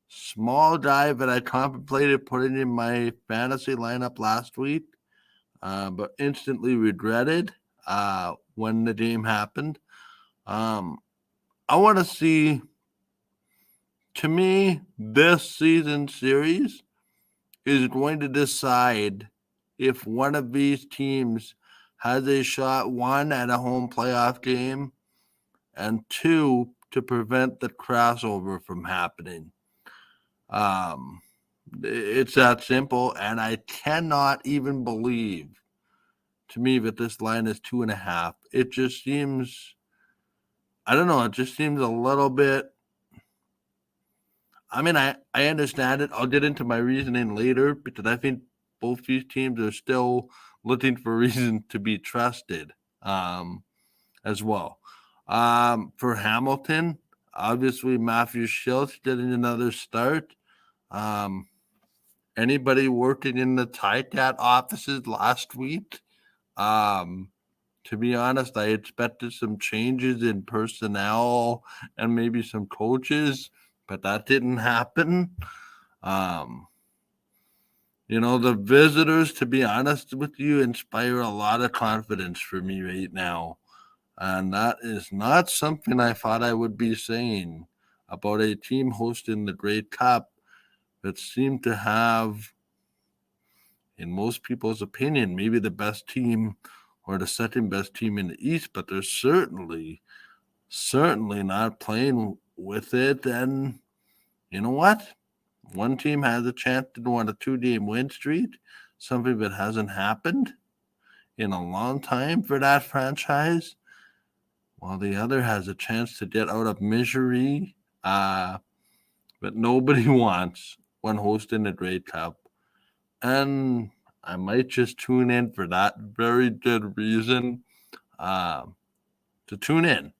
small guy that I contemplated putting in my fantasy lineup last week. But instantly regretted when the game happened. I want to see, to me, this season series is going to decide if one of these teams has a shot, 1, at a home playoff game, and 2, to prevent the crossover from happening. It's that simple, and I cannot even believe, to me, that this line is 2.5. It just seems, I don't know, it just seems a little bit. I mean, I understand it. I'll get into my reasoning later because I think both these teams are still looking for reason to be trusted as well. For Hamilton, obviously Matthew Schultz getting another start. Anybody working in the Ticat offices last week? To be honest, I expected some changes in personnel and maybe some coaches, but that didn't happen. The visitors, to be honest with you, inspire a lot of confidence for me right now. And that is not something I thought I would be saying about a team hosting the Grey Cup that seemed to have, in most people's opinion, maybe the best team or the second best team in the East, but they're certainly not playing with it. And you know what? One team has a chance to go on a 2-game win streak, something that hasn't happened in a long time for that franchise, while the other has a chance to get out of misery, but nobody wants when hosting the Grey Cup. And I might just tune in for that very good reason to tune in.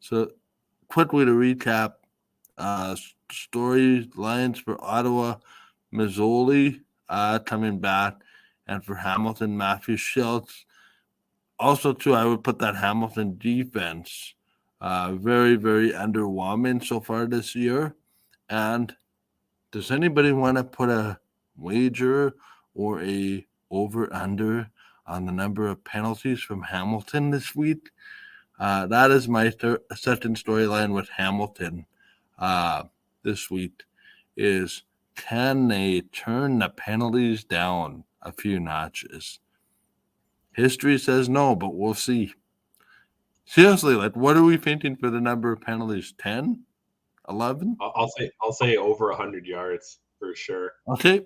So quickly to recap, storylines for Ottawa, Mazzoli coming back, and for Hamilton, Matthew Schultz. Also, too, I would put that Hamilton defense very, very underwhelming so far this year. And does anybody want to put a wager or a over-under on the number of penalties from Hamilton this week? That is my second storyline with Hamilton this week, is can they turn the penalties down a few notches? History says no, but we'll see. Seriously, what are we thinking for the number of penalties? 10? 11? I'll say over 100 yards for sure. Okay.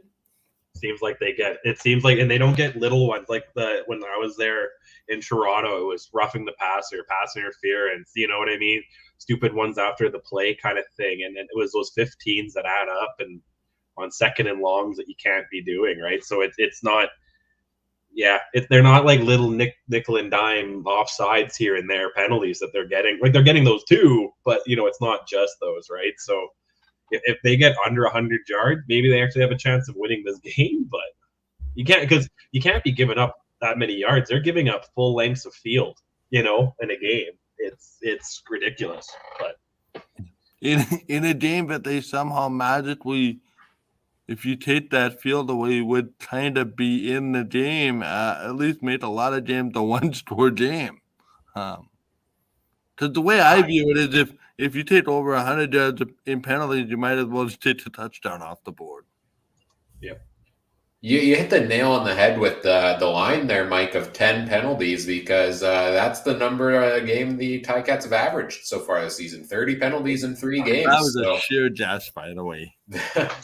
Seems like and they don't get little ones when I was there in Toronto, it was roughing the passer, pass interference, you know what I mean? Stupid ones after the play kind of thing. And then it was those 15s that add up and on second and longs that you can't be doing, right? So it's not, they're not like little nickel and dime offsides here and there penalties that they're getting. Like they're getting those too, but it's not just those, right? So if they get under 100 yards, maybe they actually have a chance of winning this game. But you can't be giving up that many yards. They're giving up full lengths of field, in a game. It's ridiculous. But in a game that they somehow magically, if you take that field away, would kind of be in the game, at least made a lot of games a one-score game. Because the way I view it is if you take over 100 yards in penalties, you might as well just take a touchdown off the board. Yep. You hit the nail on the head with the line there, Mike, of 10 penalties, because that's the number of game the Ticats have averaged so far this season. 30 penalties in 3 games. That was a sheer jest, by the way.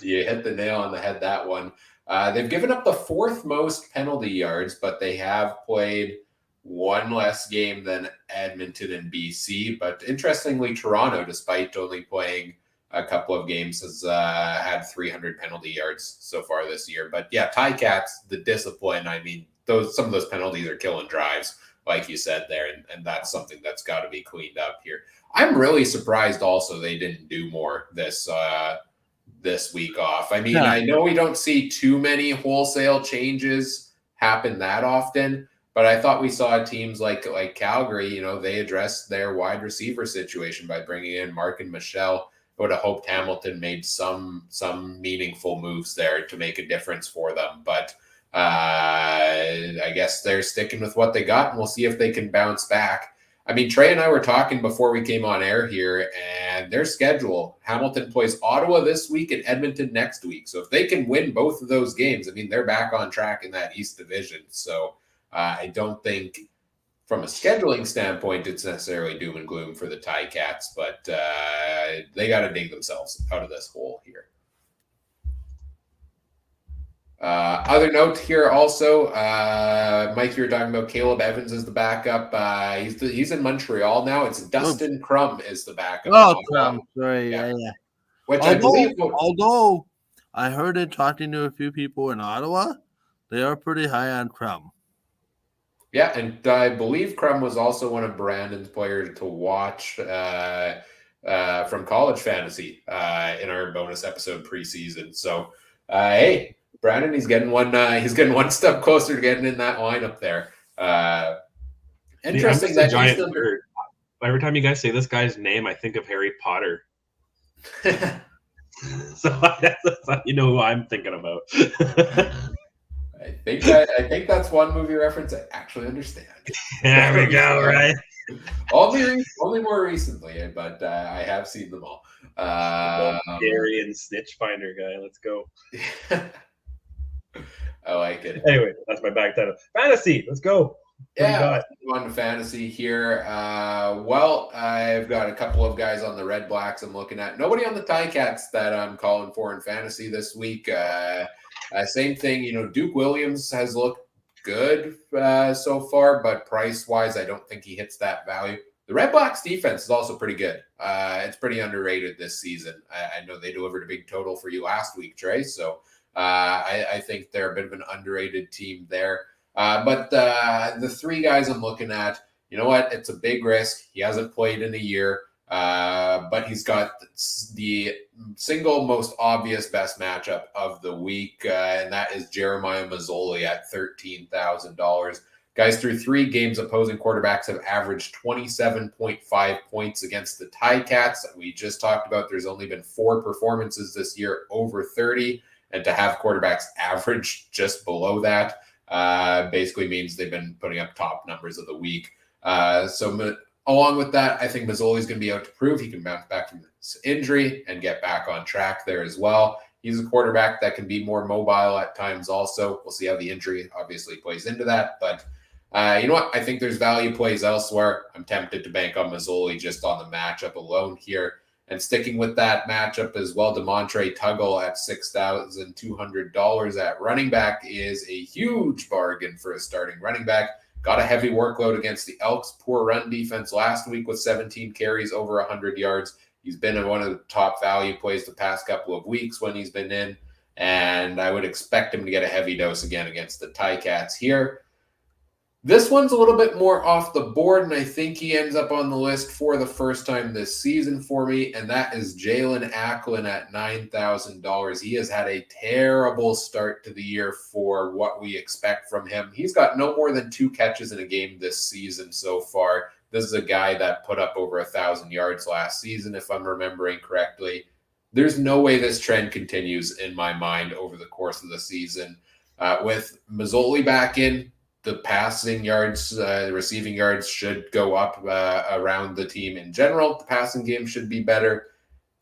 You hit the nail on the head, that one. They've given up the 4th most penalty yards, but they have played one less game than Edmonton and BC. But interestingly, Toronto, despite only playing a couple of games, has had 300 penalty yards so far this year. But yeah, Ticats, the discipline, I mean, some of those penalties are killing drives, like you said there, and that's something that's got to be cleaned up here. I'm really surprised also they didn't do more this week off. I mean, I know we don't see too many wholesale changes happen that often, but I thought we saw teams like Calgary, they addressed their wide receiver situation by bringing in Mark and Michelle. I would have hoped Hamilton made some meaningful moves there to make a difference for them. But I guess they're sticking with what they got, and we'll see if they can bounce back. I mean, Trey and I were talking before we came on air here, and their schedule, Hamilton plays Ottawa this week and Edmonton next week. So if they can win both of those games, I mean, they're back on track in that East Division. So I don't think from a scheduling standpoint, it's necessarily doom and gloom for the Ticats, but they got to dig themselves out of this hole here. Other note here also, Mike, you were talking about Caleb Evans as the backup. He's in Montreal now. It's Dustin Crum is the backup. Oh, Crum. Sorry, yeah. Which I believe. Although I heard in talking to a few people in Ottawa, they are pretty high on Crum. Yeah, and I believe Crum was also one of Brandon's players to watch from College Fantasy in our bonus episode preseason. So, hey, Brandon, he's getting one step closer to getting in that lineup there. Interesting that giant nerd. Every time you guys say this guy's name, I think of Harry Potter. So that's how you know who I'm thinking about. I think that's one movie reference I actually understand. There we go, right? Only more recently, but I have seen them all. Gary and Snitch Finder guy. Let's go. I like it. Anyway, that's my back title. Fantasy. Let's go. Yeah, on to fantasy here. Well, I've got a couple of guys on the Redblacks I'm looking at. Nobody on the Ticats that I'm calling for in fantasy this week. Same thing, Duke Williams has looked good so far, but price-wise, I don't think he hits that value. The Redblacks defense is also pretty good. It's pretty underrated this season. I know they delivered a big total for you last week, Trey, so I think they're a bit of an underrated team there. But the three guys I'm looking at, you know what? It's a big risk. He hasn't played in a year, but he's got the single most obvious best matchup of the week, and that is Jeremiah Mazzoli at $13,000. Guys, through 3 games, opposing quarterbacks have averaged 27.5 points against the Ticats. We just talked about there's only been 4 performances this year over 30, and to have quarterbacks average just below that basically means they've been putting up top numbers of the week. So along with that, I think Mazzoli's going to be out to prove he can bounce back from this injury and get back on track there as well. He's a quarterback that can be more mobile at times also. We'll see how the injury obviously plays into that. But you know what? I think there's value plays elsewhere. I'm tempted to bank on Mazzoli just on the matchup alone here. And sticking with that matchup as well, DeMontre Tuggle at $6,200 at running back is a huge bargain for a starting running back. Got a heavy workload against the Elks. Poor run defense last week with 17 carries over 100 yards. He's been one of the top value plays the past couple of weeks when he's been in. And I would expect him to get a heavy dose again against the Ticats here. This one's a little bit more off the board, and I think he ends up on the list for the first time this season for me, and that is Jalen Acklin at $9,000. He has had a terrible start to the year for what we expect from him. He's got no more than 2 catches in a game this season so far. This is a guy that put up over 1,000 yards last season, if I'm remembering correctly. There's no way this trend continues in my mind over the course of the season. With Mazzoli back in, the passing yards, the receiving yards should go up around the team in general. The passing game should be better.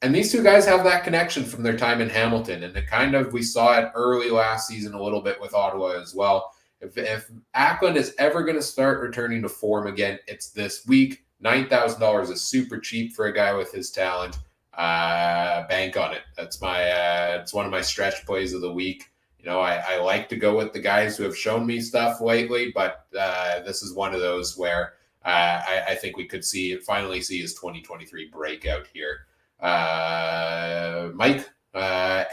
And these two guys have that connection from their time in Hamilton. And we saw it early last season a little bit with Ottawa as well. If Acklin is ever going to start returning to form again, it's this week. $9,000 is super cheap for a guy with his talent. Bank on it. That's it's one of my stretch plays of the week. I like to go with the guys who have shown me stuff lately, but this is one of those where I think we could finally see his 2023 breakout here. Mike,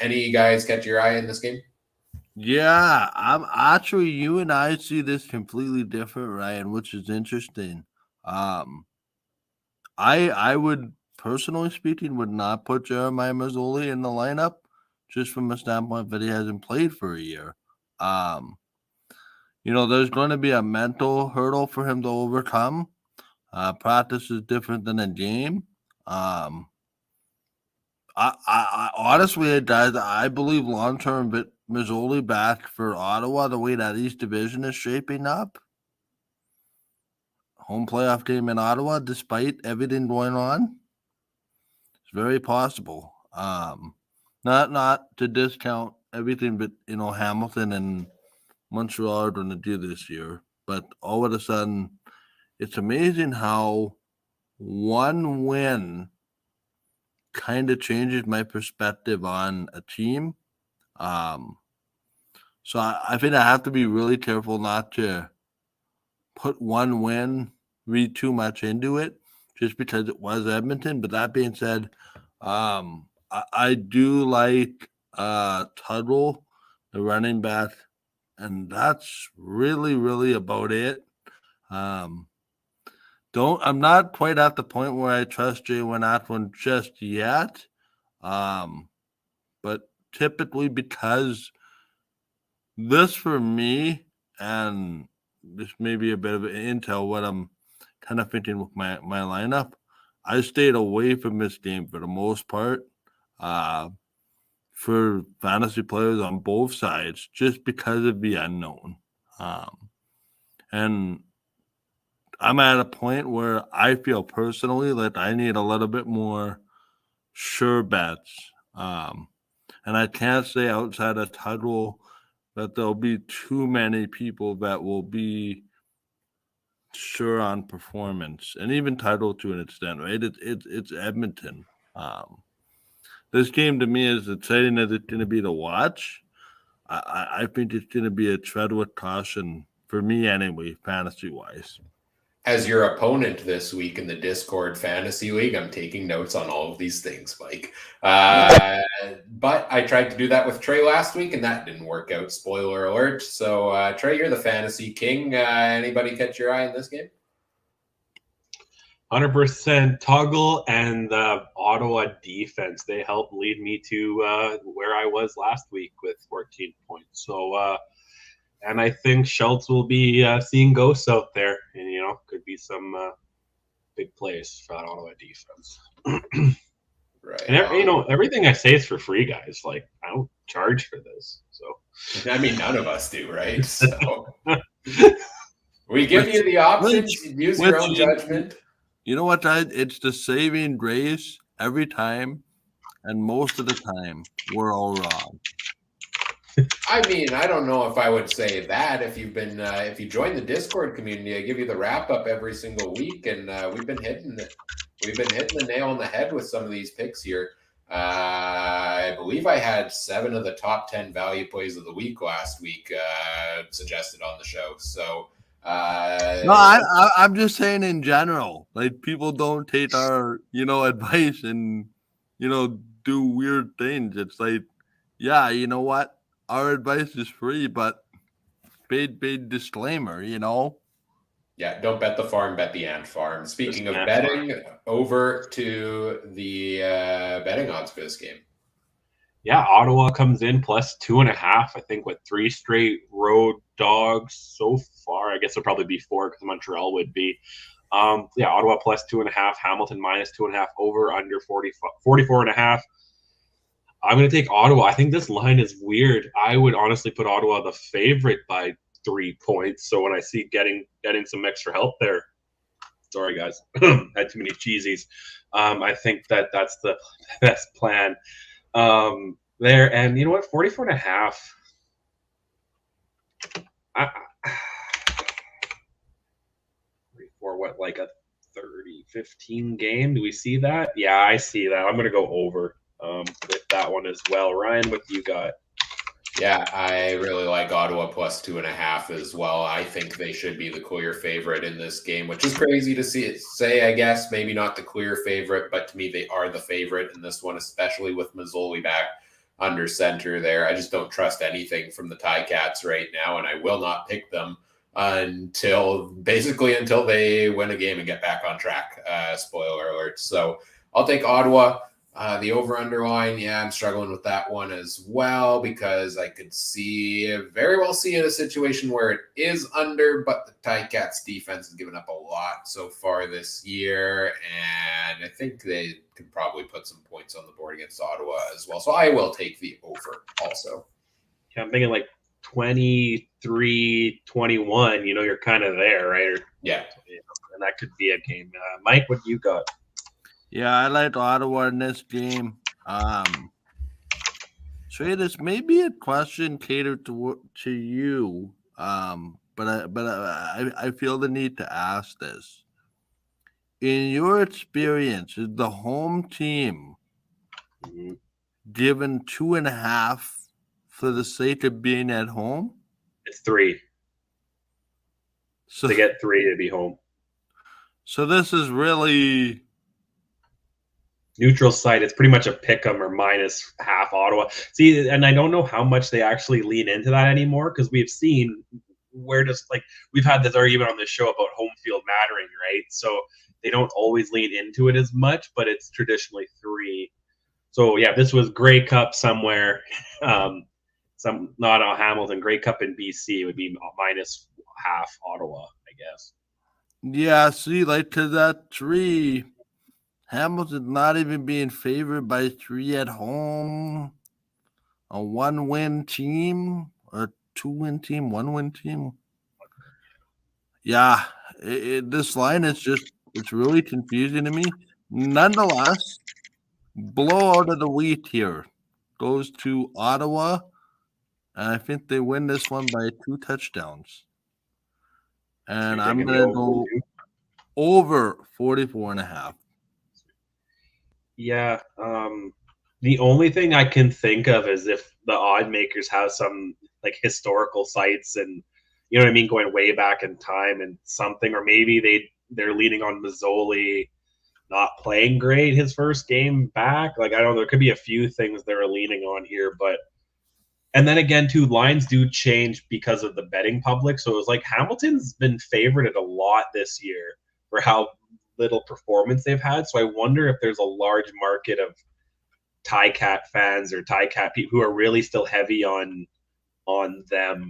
any guys catch your eye in this game? Yeah, I'm actually, you and I see this completely different, Ryan, which is interesting. I would, personally speaking, would not put Jeremiah Mazzoli in the lineup, just from a standpoint that he hasn't played for a year. There's going to be a mental hurdle for him to overcome. Practice is different than a game. I honestly, guys, I believe long-term, but Mazzoli back for Ottawa, the way that East Division is shaping up. Home playoff game in Ottawa, despite everything going on, it's very possible. Not to discount everything, but Hamilton and Montreal are going to do this year. but all of a sudden, it's amazing how one win kind of changes my perspective on a team. So I think I have to be really careful not to put one win, read too much into it, just because it was Edmonton. But that being said, I do like Tuttle, the running back, and that's really, really about it. I'm not quite at the point where I trust Jalen Atwin just yet. But typically because this for me, and this may be a bit of an intel what I'm kind of thinking with my lineup, I stayed away from this game for the most part for fantasy players on both sides just because of the unknown. And I'm at a point where I feel personally that I need a little bit more sure bets. And I can't say outside of Tuttle that there'll be too many people that will be sure on performance, and even Tuttle to an extent, right? It's Edmonton. This game to me is exciting as it's going to be to watch. I think it's going to be a tread with caution for me anyway, fantasy-wise. As your opponent this week in the Discord Fantasy League, I'm taking notes on all of these things, Mike. But I tried to do that with Trey last week, and that didn't work out. Spoiler alert. So, Trey, you're the fantasy king. Anybody catch your eye in this game? 100% Toggle and the Ottawa defense. They helped lead me to where I was last week with 14 points. So, and I think Schultz will be seeing ghosts out there, and could be some big plays for that Ottawa defense. Right. And everything I say is for free, guys. Like, I don't charge for this. So I mean, none of us do, right? So we give you the options. Use your own judgment. You know what? It's the saving grace every time, and most of the time we're all wrong. I mean, I don't know if I would say that. If you join the Discord community, I give you the wrap up every single week, and we've been hitting the nail on the head with some of these picks here. I believe I had 7 of the top 10 value plays of the week last week suggested on the show. So no, I'm just saying in general, like people don't take our advice and do weird things. It's like, yeah, you know what? Our advice is free, but big disclaimer, Yeah, don't bet the farm, bet the ant farm. Speaking of betting, over to the betting odds for this game. Yeah, Ottawa comes in plus 2.5, I think, with 3 straight road dogs so far. I guess it'll probably be 4 because Montreal would be. Ottawa plus 2.5, Hamilton minus 2.5, over under 44.5. I'm going to take Ottawa. I think this line is weird. I would honestly put Ottawa the favorite by 3 points. So when I see getting some extra help there, sorry guys, had too many cheesies. I think that's the best plan there. And you know what? 44.5. For what, like a 30-15 game? Do we see that? Yeah, I see that. I'm going to go over with that one as well. Ryan, what do you got? Yeah, I really like Ottawa plus 2.5 as well. I think they should be the clear favorite in this game, which is crazy to say, I guess. Maybe not the clear favorite, but to me, they are the favorite in this one, especially with Mazzoli back under center there. I just don't trust anything from the Ticats right now, and I will not pick them until they win a game and get back on track. Spoiler alert. So I'll take Ottawa. The over-under line, yeah, I'm struggling with that one as well because I could very well see in a situation where it is under, but the Ticats defense has given up a lot so far this year, and I think they could probably put some points on the board against Ottawa as well. So I will take the over also. Yeah, I'm thinking like 23-21, you're kind of there, right? Yeah. And that could be a game. Mike, what do you got? Yeah, I like Ottawa in this game. So this may be a question catered to you. I feel the need to ask this. In your experience, is the home team given 2.5 for the sake of being at home? It's 3. So They get 3 to be home. So this is really Neutral site. It's pretty much a pick 'em or minus half Ottawa. See, and I don't know how much they actually lean into that anymore because we've seen where does we've had this argument on this show about home field mattering, right? So they don't always lean into it as much, but it's traditionally 3. So yeah, this was Grey Cup somewhere. Not on Hamilton. Grey Cup in BC would be minus half Ottawa, I guess. Yeah, see, like to that 3, Hamilton not even being favored by 3 at home. A 1-win team, a 2-win team, 1-win team. Yeah, this line is it's really confusing to me. Nonetheless, blowout of the week here goes to Ottawa, and I think they win this one by 2 touchdowns. And I'm going to go over 44.5. Yeah. The only thing I can think of is if the odd makers have some historical sites and you know what I mean, going way back in time and something, or maybe they're leaning on Mazzoli not playing great his first game back. I don't know. There could be a few things they're leaning on here, but and then again, too, lines do change because of the betting public. So it was Hamilton's been favorited a lot this year for how little performance they've had. So I wonder if there's a large market of Cat fans or Cat people who are really still heavy on them.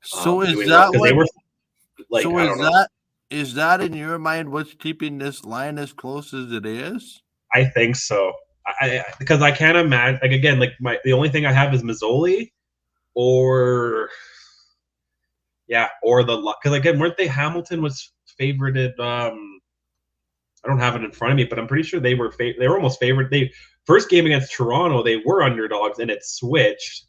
So is that what they were is that in your mind what's keeping this line as close as it is? I think so. Because I can't imagine the only thing I have is Mazzoli or the because again, weren't they Hamilton was favorited? I don't have it in front of me, but I'm pretty sure they were almost favored. They first game against Toronto, they were underdogs and it switched.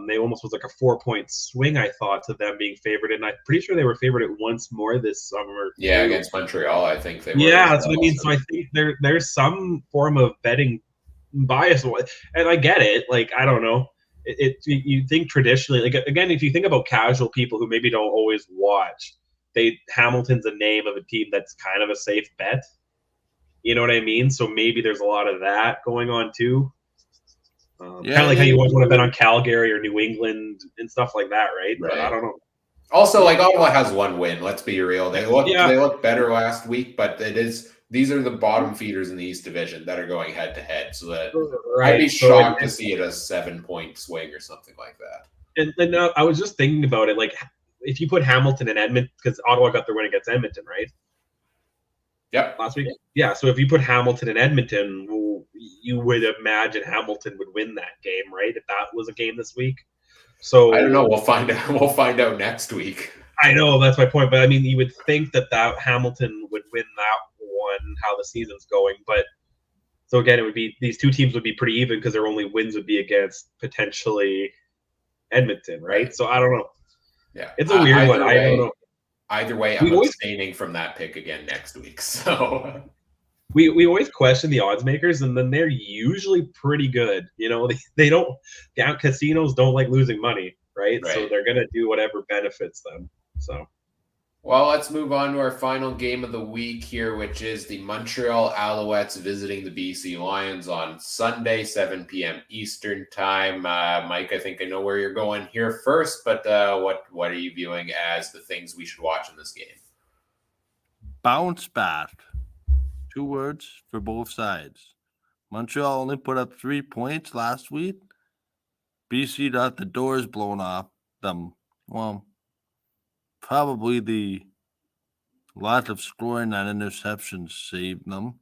They almost was a 4-point swing, I thought, to them being favored, and I'm pretty sure they were favored once more this summer. Yeah, against Montreal, I think they were. Yeah, that's what I mean. So I think there's some form of betting bias, and I get it. I don't know. You think traditionally, again, if you think about casual people who maybe don't always watch, Hamilton's a name of a team that's kind of a safe bet. You know what I mean? So maybe there's a lot of that going on too. Kind of how you always want to bet on Calgary or New England and stuff like that, right? But I don't know. Also, Ottawa has 1 win. Let's be real. They looked better last week, but these are the bottom feeders in the East Division that are going head to head. So that I'd be shocked to see it a 7-point swing or something like that. And I was just thinking about it, if you put Hamilton and Edmonton, because Ottawa got their win against Edmonton, right? Yep. Last week? Yeah, so if you put Hamilton and Edmonton, you would imagine Hamilton would win that game, right? If that was a game this week. So I don't know. We'll find out. We'll find out next week. I know that's my point, but I mean, you would think that Hamilton would win that one. How the season's going, but so again, it would be these two teams would be pretty even because their only wins would be against potentially Edmonton, right? So I don't know. Yeah, it's a weird one. I don't know. Either way, I'm abstaining from that pick again next week. So we always question the odds makers, and then they're usually pretty good. You know, they don't. Casinos don't like losing money, right? So they're gonna do whatever benefits them. So. Well, let's move on to our final game of the week here, which is the Montreal Alouettes visiting the BC Lions on Sunday, 7 p.m. Eastern time. Mike, I think I know where you're going here first, but what are you viewing as the things we should watch in this game? Bounce back. 2 words for both sides. Montreal only put up 3 points last week. BC got the doors blown off them. Well, probably the lot of scoring and interceptions saved them.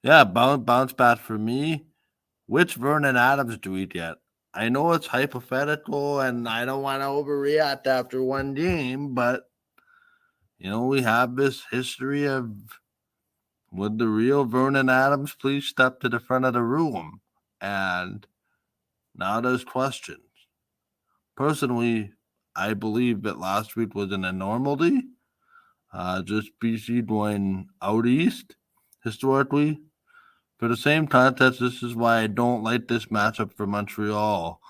Bounce back for me. Which Vernon Adams do we get? I know it's hypothetical and I don't want to overreact after 1 game, but we have this history of would the real Vernon Adams please step to the front of the room? And now there's questions. Personally, I believe that last week was an anomaly. Just BC going out east historically. For the same contest, this is why I don't like this matchup for Montreal.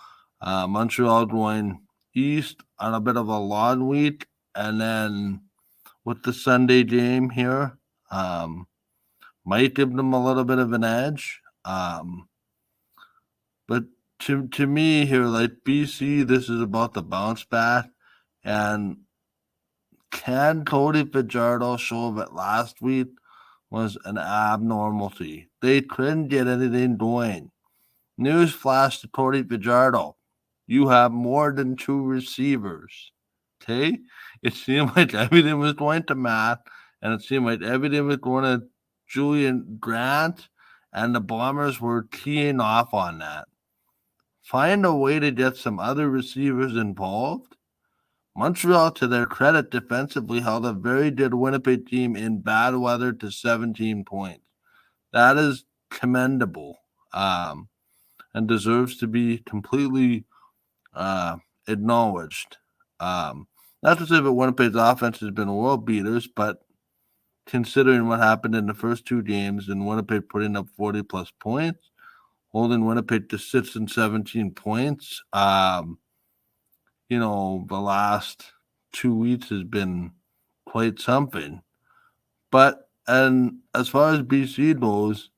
Montreal going east on a bit of a long week, and then with the Sunday game here, might give them a little bit of an edge. But to me here, like BC, this is about the bounce back. And can Cody Fajardo show that last week was an abnormality? They couldn't get anything going. Newsflash to Cody Fajardo. You have more than 2 receivers. Okay? It seemed like everything was going to Matt, and it seemed like everything was going to Julian Grant, and the Bombers were teeing off on that. Find a way to get some other receivers involved. Montreal, to their credit, defensively held a very good Winnipeg team in bad weather to 17 points. That is commendable, and deserves to be completely acknowledged. Not to say that Winnipeg's offense has been world beaters, but considering what happened in the first 2 games and Winnipeg putting up 40-plus points, holding Winnipeg to 6 and 17 points, the last 2 weeks has been quite something. But, and as far as BC goes,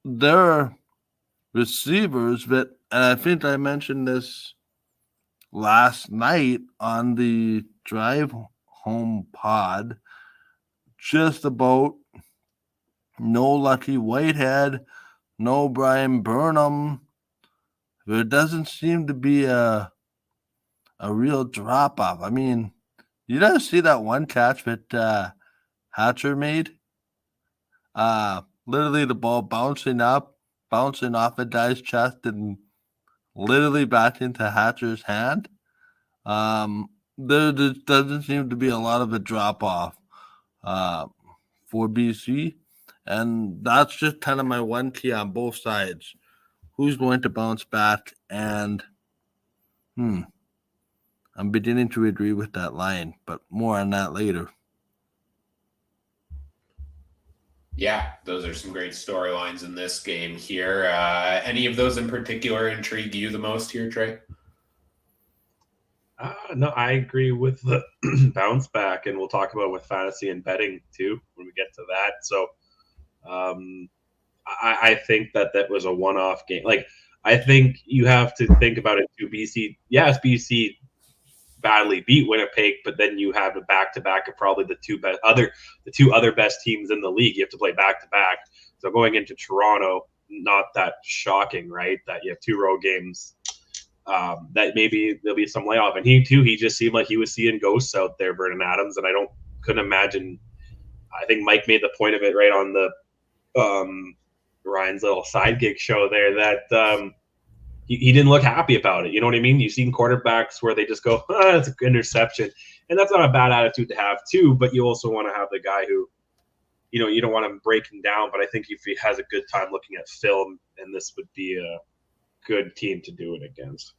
their receivers that, and I think I mentioned this last night on the drive home pod, just about no Lucky Whitehead, no Brian Burnham. There doesn't seem to be a real drop-off. I mean, you didn't see that one catch that Hatcher made? Literally the ball bouncing off a guy's chest and literally back into Hatcher's hand. There doesn't seem to be a lot of a drop-off for BC. And that's just kind of my one key on both sides. Who's going to bounce back? And I'm beginning to agree with that line, but more on that later. Yeah, those are some great storylines in this game here. Any of those in particular intrigue you the most here, Trey? No, I agree with the bounce back, and we'll talk about with fantasy and betting too when we get to that. So I think that was a one-off game. Like, I think you have to think about it too. BC, yes, BC badly beat Winnipeg, but then you have a back-to-back of probably the two other best teams in the league. You have to play back-to-back. So going into Toronto, not that shocking, right? That you have 2 road games. That maybe there'll be some layoff. And he just seemed like he was seeing ghosts out there, Vernon Adams, and couldn't imagine. I think Mike made the point of it right on the Ryan's little side gig show there that he didn't look happy about it. You know what I mean? You've seen quarterbacks where they just go, it's an interception. And that's not a bad attitude to have too, but you also want to have the guy who, you don't want him breaking down, but I think if he has a good time looking at film, and this would be a good team to do it against.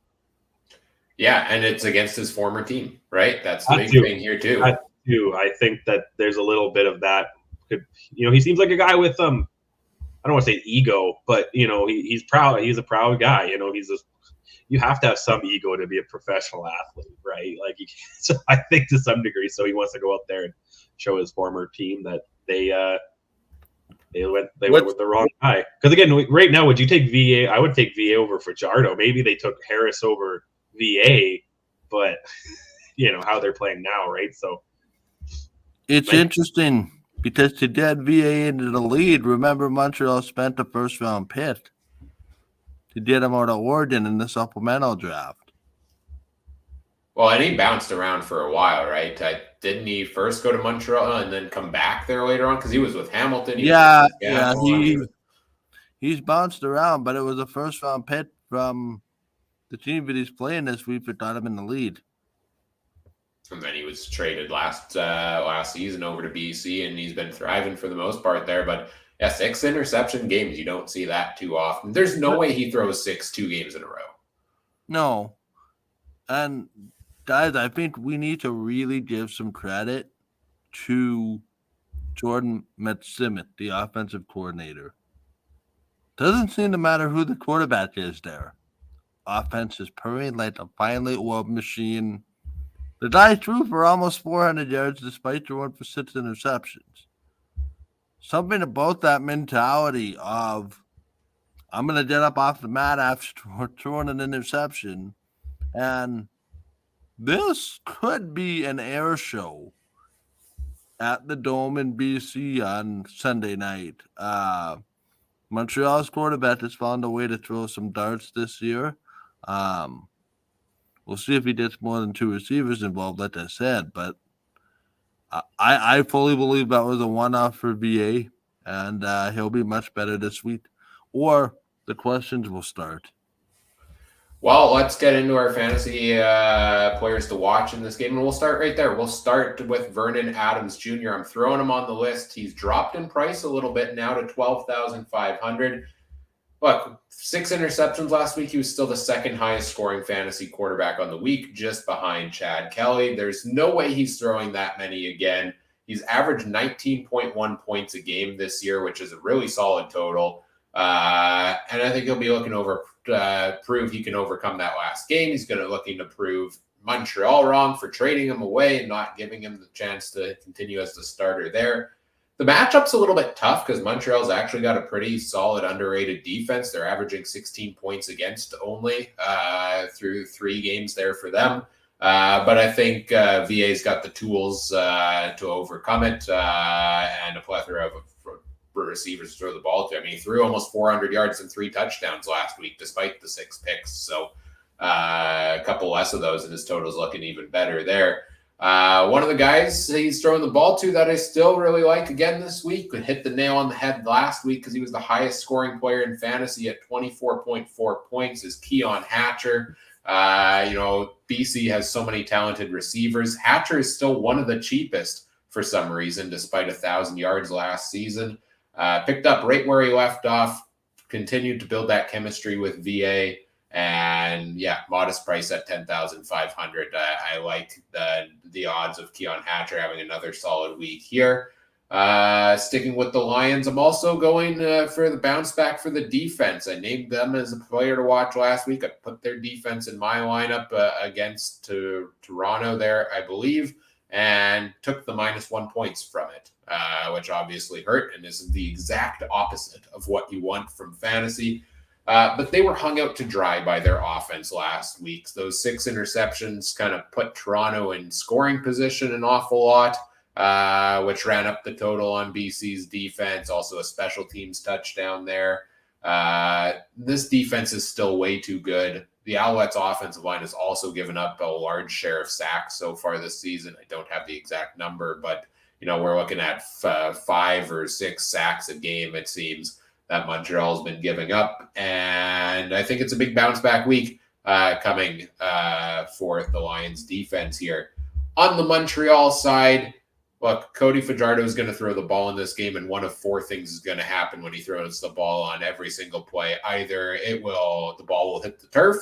Yeah, and it's against his former team, right? That's the big thing here too. I think that there's a little bit of that. He seems like a guy with I don't want to say ego, but he's proud. He's a proud guy. You have to have some ego to be a professional athlete, right? Like, so I think to some degree, so he wants to go out there and show his former team that they went with the wrong guy. Because again, right now, would you take VA? I would take VA over Fajardo. Maybe they took Harris over VA, but how they're playing now, right? So it's interesting because to get VA into the lead, remember Montreal spent the first round pick to get him out of Oregon in the supplemental draft. Well, and he bounced around for a while, right? Didn't he first go to Montreal and then come back there later on? Because he was with Hamilton. He's bounced around, but it was a first round pick from the team that he's playing this week that got him in the lead. And then he was traded last season over to BC, and he's been thriving for the most part there. But yeah, 6 interception games, you don't see that too often. There's no way he throws 2 games in a row. No. And guys, I think we need to really give some credit to Jordan Metsimit, the offensive coordinator. Doesn't seem to matter who the quarterback is there. Offense is purring like a finely oiled machine. The guy threw for almost 400 yards despite throwing for 6 interceptions. Something about that mentality of, I'm going to get up off the mat after throwing an interception. And this could be an air show at the Dome in BC on Sunday night. Montreal's quarterback has found a way to throw some darts this year. We'll see if he gets more than 2 receivers involved, like I said. But I fully believe that was a one-off for VA, and he'll be much better this week. Or the questions will start. Well, let's get into our fantasy players to watch in this game, and we'll start right there. We'll start with Vernon Adams Jr. I'm throwing him on the list. He's dropped in price a little bit now to $12,500. Look, 6 interceptions last week. He was still the second highest scoring fantasy quarterback on the week, just behind Chad Kelly. There's no way he's throwing that many again. He's averaged 19.1 points a game this year, which is a really solid total. And I think he'll be looking to prove he can overcome that last game. He's going to looking to prove Montreal wrong for trading him away and not giving him the chance to continue as the starter there. The matchup's a little bit tough because Montreal's actually got a pretty solid, underrated defense. They're averaging 16 points against only through 3 games there for them. But I think VA's got the tools to overcome it and a plethora of receivers to throw the ball to. I mean, he threw almost 400 yards and 3 touchdowns last week, despite the 6 picks. So a couple less of those, and his total's looking even better there. One of the guys he's throwing the ball to that I still really like again this week, could hit the nail on the head last week because he was the highest scoring player in fantasy at 24.4 points, is Keon Hatcher. BC has so many talented receivers. Hatcher is still one of the cheapest for some reason, despite 1,000 yards last season. Picked up right where he left off, continued to build that chemistry with VA. And yeah, modest price at $10,500. I like the odds of Keon Hatcher having another solid week here. Sticking with the Lions, I'm also going for the bounce back for the defense. I named them as a player to watch last week. I put their defense in my lineup against Toronto there, I believe, and took the -1 points from it, which obviously hurt and is the exact opposite of what you want from fantasy. But they were hung out to dry by their offense last week. Those 6 interceptions kind of put Toronto in scoring position an awful lot, which ran up the total on BC's defense. Also a special teams touchdown there. This defense is still way too good. The Alouettes offensive line has also given up a large share of sacks so far this season. I don't have the exact number, but we're looking at 5 or 6 sacks a game, it seems, that Montreal's been giving up. And I think it's a big bounce back week coming for the Lions defense here. On the Montreal side, look, Cody Fajardo is going to throw the ball in this game, and one of 4 things is going to happen when he throws the ball on every single play. Either the ball will hit the turf,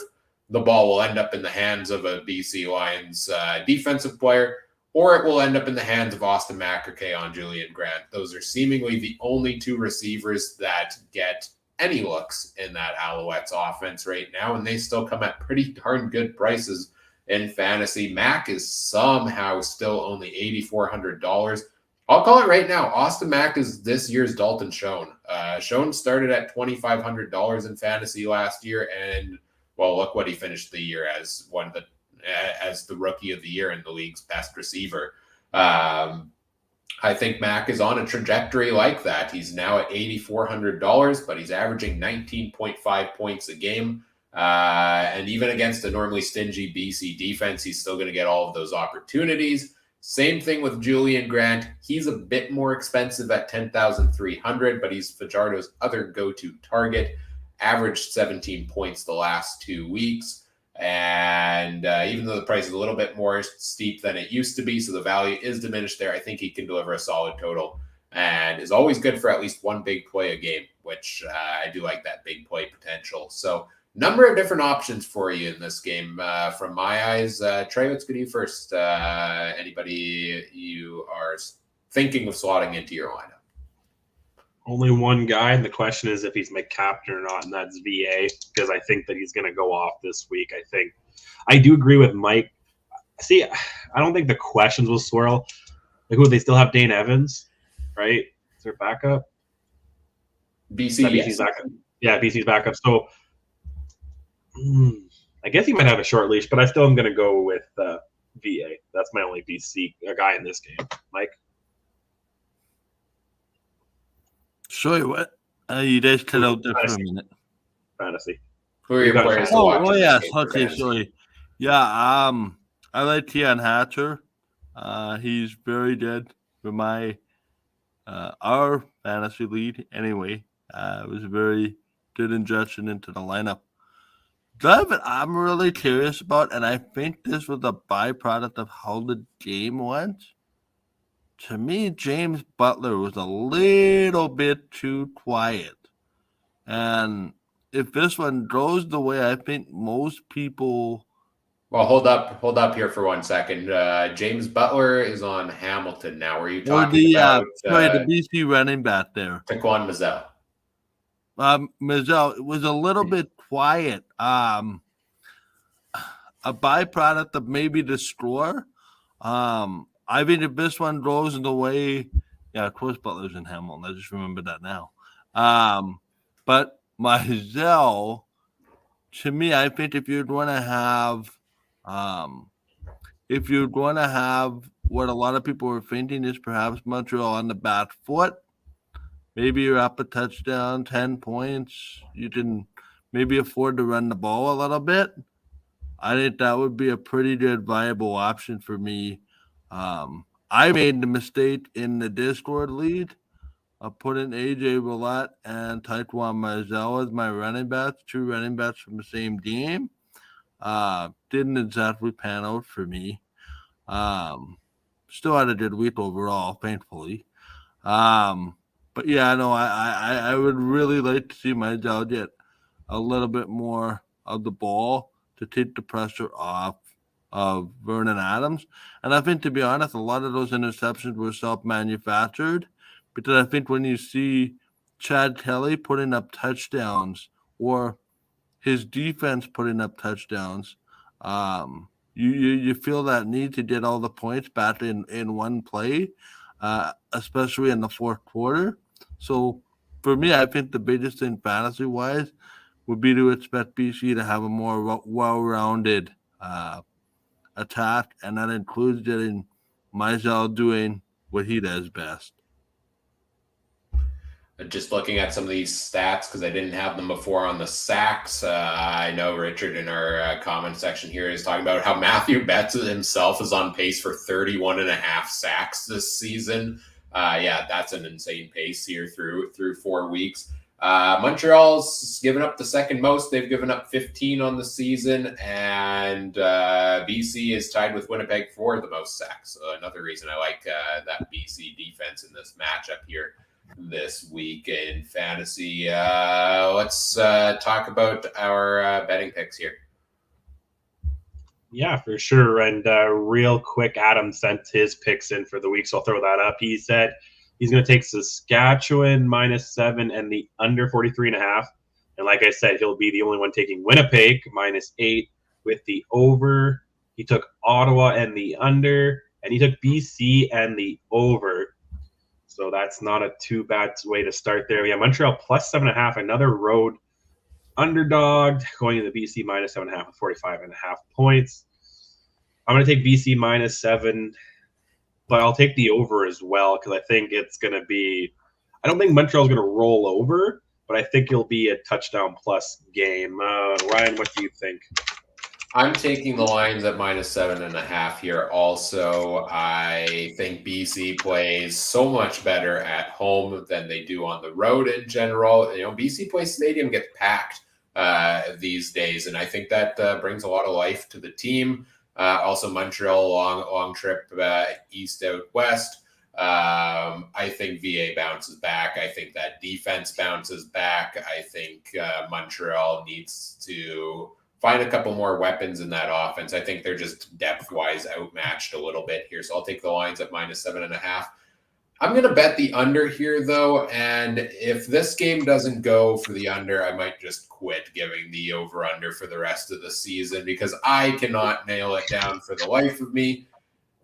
the ball will end up in the hands of a BC Lions defensive player, or it will end up in the hands of Austin Mack or Keon Julian Grant. Those are seemingly the only 2 receivers that get any looks in that Alouettes offense right now, and they still come at pretty darn good prices in fantasy. Mack is somehow still only $8,400. I'll call it right now. Austin Mack is this year's Dalton Schoen. Schoen started at $2,500 in fantasy last year, and well, look what he finished the year as as the rookie of the year and the league's best receiver. I think Mack is on a trajectory like that. He's now at $8,400, but he's averaging 19.5 points a game. And even against a normally stingy BC defense, he's still going to get all of those opportunities. Same thing with Julian Grant. He's a bit more expensive at $10,300, but he's Fajardo's other go-to target. Averaged 17 points the last 2 weeks. And even though the price is a little bit more steep than it used to be, so the value is diminished there, I think he can deliver a solid total and is always good for at least 1 big play a game, which I do like that big play potential. So number of different options for you in this game. From my eyes, Trey, let's go to you first. Anybody you are thinking of slotting into your lineup? Only one guy, and the question is if he's my captain or not, and that's VA, because I think that he's going to go off this week. I do agree with Mike. See, I don't think the questions will swirl. Like, who, they still have Dane Evans, right? Is their backup? BC, BC's backup. Yeah, BC's backup. So I guess he might have a short leash, but I still am going to go with VA. That's my only BC guy in this game. Mike? Sorry, what? You guys cut out there for a minute. Fantasy. Who are your players to watch? Oh, yes. Okay, sorry. Yeah, I like Tian Hatcher. He's very good for my our fantasy lead. Anyway, it was a very good injection into the lineup. But I'm really curious about, and I think this was a byproduct of how the game went. To me, James Butler was a little bit too quiet. And if this one goes the way I think most people... Well, hold up here for 1 second. James Butler is on Hamilton now. Were you talking about the BC running back there? Taquan Mazzell. Mazzell, it was a little bit quiet. A byproduct of maybe the score. I think if this one goes the way, yeah, of course Butler's in Hamilton. I just remember that now. But Mazzell, to me, I think if you're going to have what a lot of people are thinking is perhaps Montreal on the back foot, maybe you're up a touchdown, 10 points, you can maybe afford to run the ball a little bit. I think that would be a pretty good viable option for me. I made the mistake in the Discord lead of putting AJ Roulette and Taquan Mazzell as my running backs, 2 running backs from the same game. Didn't exactly pan out for me. Still had a good week overall, thankfully. But yeah, no, I would really like to see Mazzell get a little bit more of the ball to take the pressure off of Vernon Adams. And I think, to be honest, a lot of those interceptions were self-manufactured, because I think when you see Chad Kelly putting up touchdowns or his defense putting up touchdowns, you feel that need to get all the points back in one play, especially in the fourth quarter. So for me, I think the biggest thing fantasy-wise would be to expect BC to have a more well-rounded attack, and that includes getting Mazzell doing what he does best. Just looking at some of these stats, because I didn't have them before on the sacks. I know Richard in our comment section here is talking about how Matthew Betts himself is on pace for 31.5 sacks this season. Yeah, that's an insane pace here through 4 weeks. Montreal's given up the second most. They've given up 15 on the season, and BC is tied with Winnipeg for the most sacks. So another reason I like that BC defense in this matchup here this week in fantasy. Let's talk about our betting picks here. Yeah, for sure. And real quick, Adam sent his picks in for the week, so I'll throw that up. He said he's going to take Saskatchewan -7 and the under 43.5. And like I said, he'll be the only one taking Winnipeg -8 with the over. He took Ottawa and the under, and he took BC and the over. So that's not a too bad way to start there. We have Montreal +7.5, another road underdog, going to the BC -7.5 with 45.5 points. I'm going to take BC -7, but I'll take the over as well, because I think it's going to be – I don't think Montreal's going to roll over, but I think it'll be a touchdown plus game. Ryan, what do you think? I'm taking the Lions at -7.5 here also. I think BC plays so much better at home than they do on the road in general. You know, BC Place Stadium gets packed these days, and I think that brings a lot of life to the team. Also, Montreal, long trip east out west. I I think VA bounces back. I think that defense bounces back. I think Montreal needs to find a couple more weapons in that offense. I think they're just depth-wise outmatched a little bit here. So I'll take the Lions at -7.5. I'm going to bet the under here, though. And if this game doesn't go for the under, I might just quit giving the over-under for the rest of the season because I cannot nail it down for the life of me.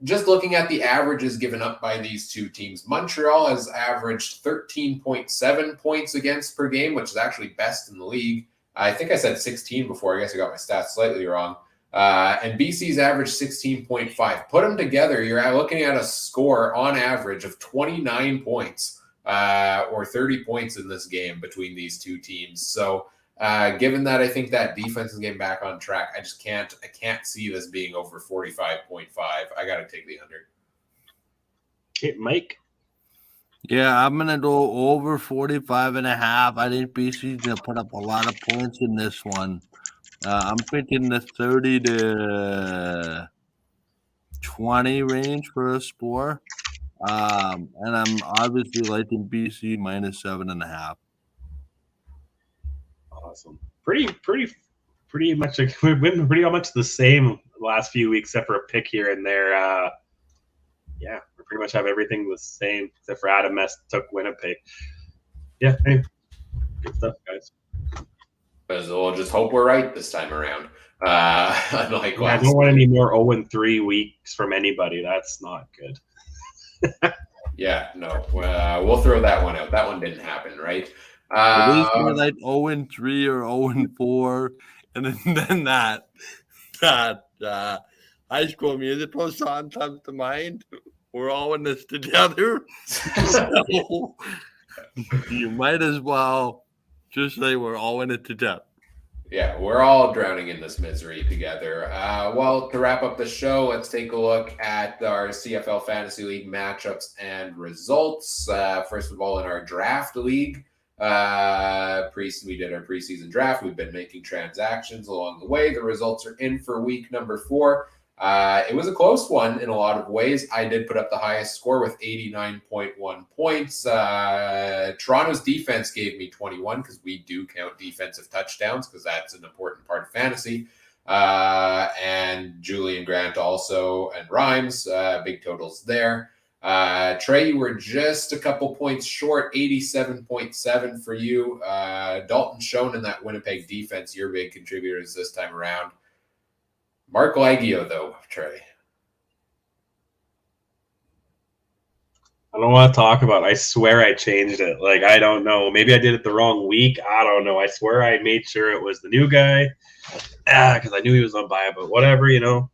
Just looking at the averages given up by these two teams, Montreal has averaged 13.7 points against per game, which is actually best in the league. I think I said 16 before. I guess I got my stats slightly wrong. And BC's average 16.5. Put them together, you're looking at a score on average of 29 points or 30 points in this game between these two teams. So given that I think that defense is getting back on track, I can't see this being over 45.5. I got to take the under. Okay, Mike? Yeah, I'm going to go over 45.5. I think BC's going to put up a lot of points in this one. I'm thinking the 30 to 20 range for a score. And I'm obviously liking BC -7.5. Awesome. Pretty much we've been pretty much the same the last few weeks, except for a pick here and there. Yeah, we pretty much have everything the same, except for Adam took Winnipeg. Yeah, hey, good stuff, guys. We'll just hope we're right this time around. Unlike I don't want any more 0-3 weeks from anybody. That's not good. Yeah, no. We'll throw that one out. That one didn't happen, right? At least we're like 0-3 or 0-4, and then that High School Musical song comes to mind. We're all in this together. So you might as well just say we're all in it together. Yeah, we're all drowning in this misery together. Well, to wrap up the show, let's take a look at our CFL Fantasy League matchups and results. First of all, in our draft league, we did our preseason draft. We've been making transactions along the way. The results are in for week number 4. It was a close one in a lot of ways. I did put up the highest score with 89.1 points. Toronto's defense gave me 21 because we do count defensive touchdowns because that's an important part of fantasy. And Julian Grant also, and Rhymes, big totals there. Trey, you were just a couple points short, 87.7 for you. Dalton Schoen in that Winnipeg defense, your big contributors this time around. Mark Liggio, though, Trey. I don't want to talk about it. I swear I changed it. Like, I don't know. Maybe I did it the wrong week. I don't know. I swear I made sure it was the new guy. Because I knew he was on bye, but whatever, you know.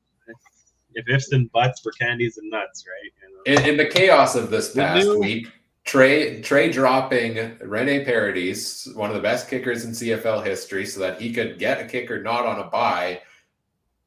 If ifs and buts were candies and nuts, right? You know? In the chaos of this past week, Trey dropping Rene Paradis, one of the best kickers in CFL history, so that he could get a kicker not on a bye,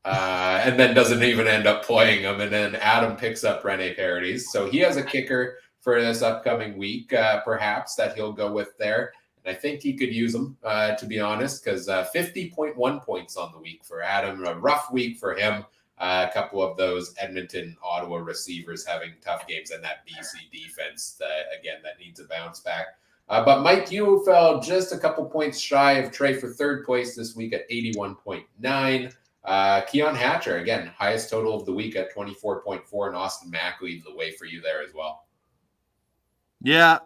and then doesn't even end up playing him. And then Adam picks up Rene Paradis. So he has a kicker for this upcoming week, perhaps, that he'll go with there. And I think he could use him, to be honest, because 50.1 points on the week for Adam. A rough week for him. A couple of those Edmonton, Ottawa receivers having tough games, and that BC defense, that needs a bounce back. But Mike, you fell just a couple points shy of Trey for third place this week at 81.9. Keon Hatcher, again, highest total of the week at 24.4, and Austin Mack leads the way for you there as well. Yeah,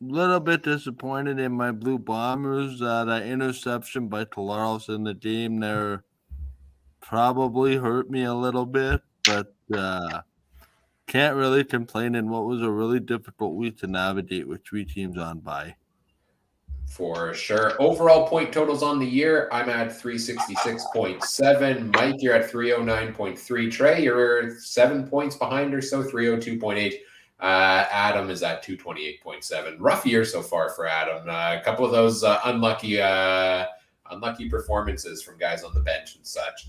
little bit disappointed in my Blue Bombers. That interception by Talaros in the game there probably hurt me a little bit, but can't really complain in what was a really difficult week to navigate with 3 teams on bye. For sure. Overall point totals on the year, I'm at 366.7. Mike, you're at 309.3. Trey, you're 7 points behind or so, 302.8. Adam is at 228.7. Rough year so far for Adam. A couple of those unlucky performances from guys on the bench and such.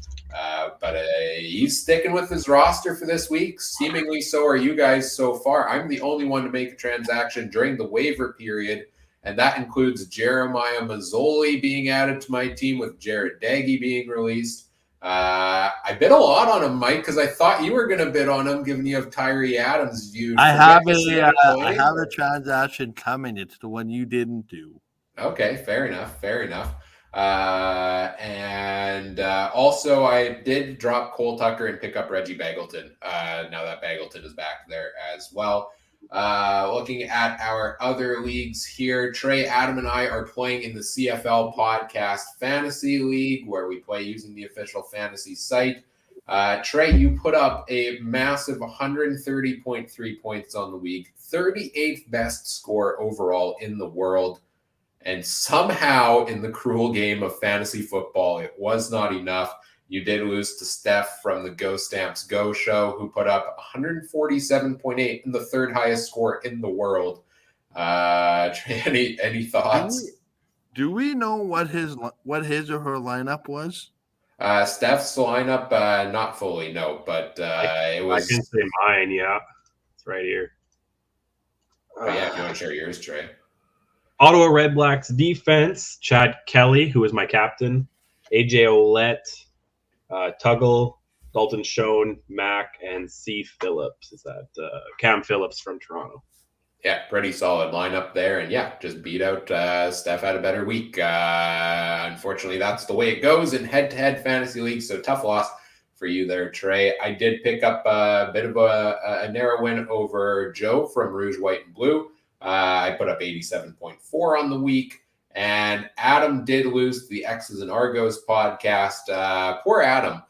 But he's sticking with his roster for this week. Seemingly so are you guys so far. I'm the only one to make a transaction during the waiver period, and that includes Jeremiah Mazzoli being added to my team with Jared Daggy being released. I bid a lot on him, Mike, because I thought you were going to bid on him, given you have Tyree Adams viewed. I have a transaction coming. It's the one you didn't do. Okay, fair enough. And also, I did drop Cole Tucker and pick up Reggie Bagleton. Now that Bagleton is back there as well. Looking at our other leagues here, Trey, Adam, and I are playing in the CFL Podcast Fantasy League, where we play using the official fantasy site. Trey, you put up a massive 130.3 points on the week, 38th best score overall in the world. And somehow in the cruel game of fantasy football, it was not enough. You did lose to Steph from the Go Stamps Go show, who put up 147.8 and the third highest score in the world. Any thoughts? Do we know what his or her lineup was? Steph's lineup, not fully, no, but it was. I can say mine, yeah. It's right here. Oh, yeah, if you want to share yours, Trey. Ottawa Redblacks defense, Chad Kelly, who is my captain, AJ Ouellette, Tuggle, Dalton Schoen, Mac, and C. Phillips. Is that Cam Phillips from Toronto? Yeah, pretty solid lineup there. And yeah, just beat out Steph had a better week. Unfortunately, that's the way it goes in head-to-head fantasy leagues. So tough loss for you there, Trey. I did pick up a bit of a narrow win over Joe from Rouge, White, and Blue. I put up 87.4 on the week. And Adam did lose the X's and Argos podcast. Poor Adam.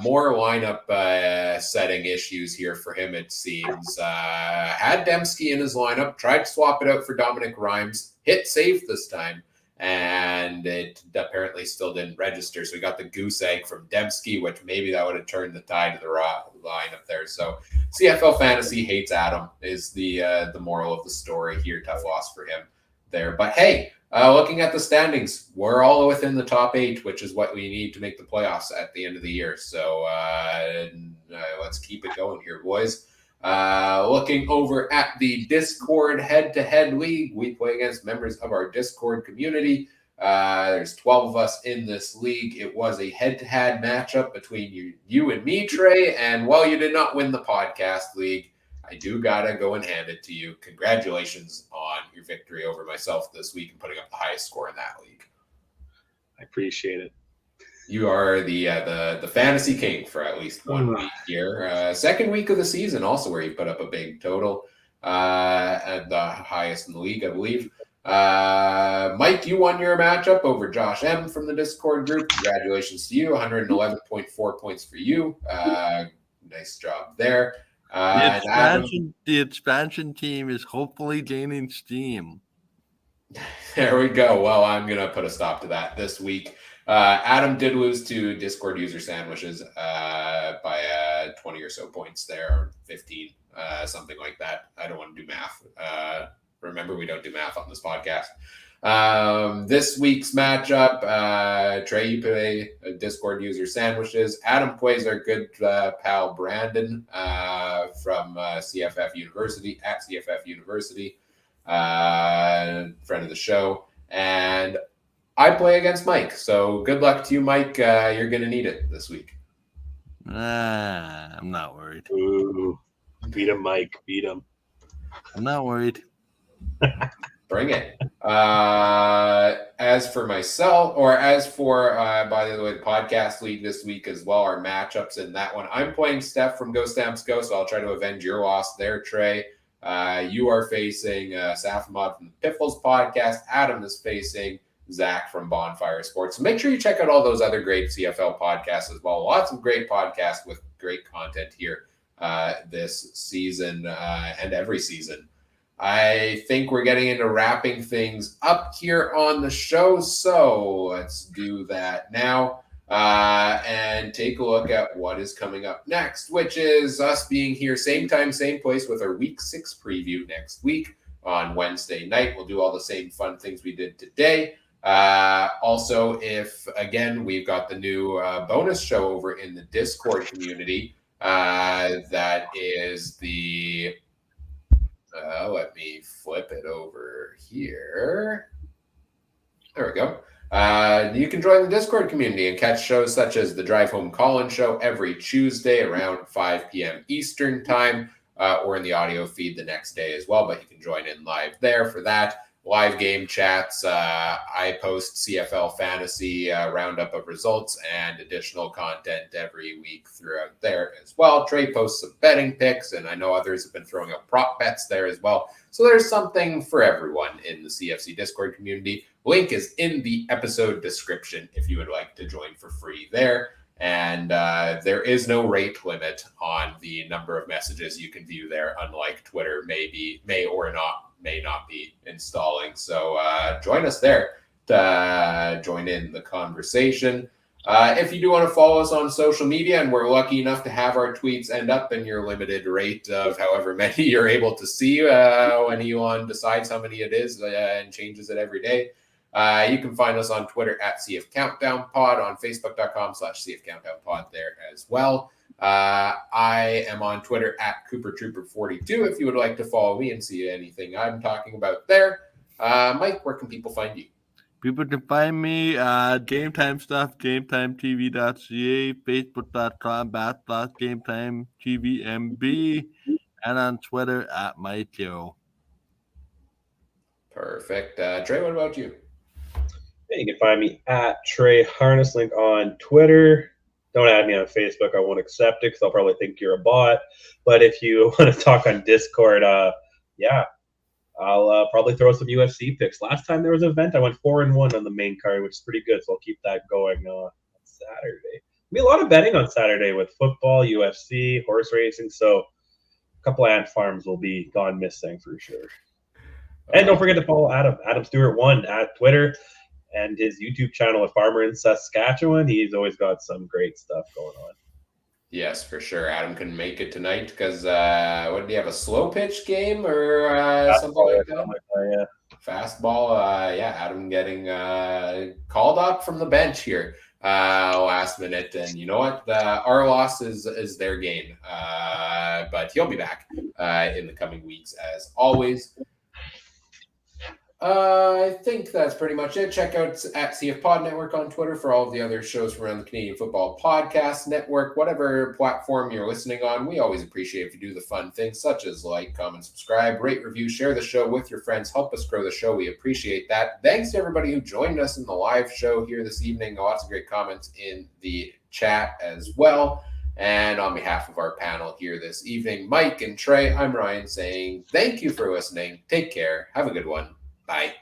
More lineup setting issues here for him, it seems. Had Dembski in his lineup, tried to swap it out for Dominic Rhymes, hit save this time, and it apparently still didn't register. So we got the goose egg from Dembski, which maybe that would have turned the tide of the lineup there. So CFL Fantasy hates Adam is the moral of the story here. Tough loss for him there. But hey, looking at the standings, we're all within the top 8, which is what we need to make the playoffs at the end of the year. So let's keep it going here, boys. Looking over at the Discord head-to-head league, we play against members of our Discord community. There's 12 of us in this league. It was a head-to-head matchup between you and me, Trey. And while you did not win the podcast league, I do gotta go and hand it to you. Congratulations on your victory over myself this week and putting up the highest score in that league. I appreciate it. You are the fantasy king for at least one week here. Second week of the season also where you put up a big total at the highest in the league, I believe. Mike, you won your matchup over Josh M from the Discord group. Congratulations to you. 111.4 points for you. Nice job there. The expansion team is hopefully gaining steam. There we go. Well, I'm going to put a stop to that this week. Adam did lose to Discord user sandwiches by 20 or so points there, or 15, something like that. I don't want to do math. Remember, we don't do math on this podcast. This week's matchup, Trey, you play Discord user sandwiches. Adam plays our good pal Brandon from CFF University, at CFF University, friend of the show. And I play against Mike. So good luck to you, Mike. You're going to need it this week. I'm not worried. Ooh, beat him, Mike. Beat him. I'm not worried. Bring it. As for myself, or as for, by the way, the podcast league this week as well, our matchups in that one. I'm playing Steph from Go Stamps Go, so I'll try to avenge your loss there, Trey. You are facing Safamod from the Piffles podcast. Adam is facing Zach from Bonfire Sports. So make sure you check out all those other great CFL podcasts as well. Lots of great podcasts with great content here this season and every season. I think we're getting into wrapping things up here on the show, so let's do that now and take a look at what is coming up next, which is us being here same time, same place with our Week 6 preview next week on Wednesday night. We'll do all the same fun things we did today. Also, if, again, we've got the new bonus show over in the Discord community that is the... let me flip it over here. There we go. You can join the Discord community and catch shows such as the Drive Home Call-In Show every Tuesday around 5 p.m. Eastern Time, or in the audio feed the next day as well. But you can join in live there for that. Live game chats. I post CFL fantasy roundup of results and additional content every week throughout there as well. Trey posts some betting picks, and I know others have been throwing up prop bets there as well. So there's something for everyone in the CFC Discord community. Link is in the episode description if you would like to join for free there. And there is no rate limit on the number of messages you can view there, unlike Twitter may or may not be installing. So join us there to join in the conversation. If you do want to follow us on social media, and we're lucky enough to have our tweets end up in your limited rate of however many you're able to see when Elon decides how many it is and changes it every day. You can find us on Twitter at CF Countdown Pod, on Facebook.com/CF Countdown Pod there as well. I am on Twitter at CooperTrooper42 if you would like to follow me and see anything I'm talking about there. Mike, where can people find you? People can find me Game Time Stuff, GameTimeTV.ca, Facebook.com/GameTimeTVMB, and on Twitter at MikeYo. Perfect. Trey, what about you? You can find me at Trey Harnesslink on Twitter. Don't add me on Facebook. I won't accept it because I'll probably think you're a bot. But if you want to talk on Discord, I'll probably throw some UFC picks. Last time there was an event, I went 4-1 on the main card, which is pretty good. So I'll keep that going on Saturday. There'll be a lot of betting on Saturday with football, UFC, horse racing. So a couple of ant farms will be gone missing for sure. And don't forget to follow Adam Stewart 1 at Twitter. And his YouTube channel, A Farmer in Saskatchewan. He's always got some great stuff going on. Yes, for sure. Adam can make it tonight because what did he have, a slow pitch game or something like that? Yeah. Fastball. Adam getting called up from the bench here last minute. And you know what? Our loss is their game. But he'll be back in the coming weeks as always. I think that's pretty much it. Check out at CF Pod Network on Twitter for all of the other shows from around the Canadian Football Podcast Network. Whatever platform you're listening on, we always appreciate if you do the fun things such as like, comment, subscribe, rate, review, share the show with your friends. Help us grow the show. We appreciate that. Thanks to everybody who joined us in the live show here this evening. Lots of great comments in the chat as well. And on behalf of our panel here this evening, Mike and Trey, I'm Ryan saying thank you for listening. Take care. Have a good one. Bye.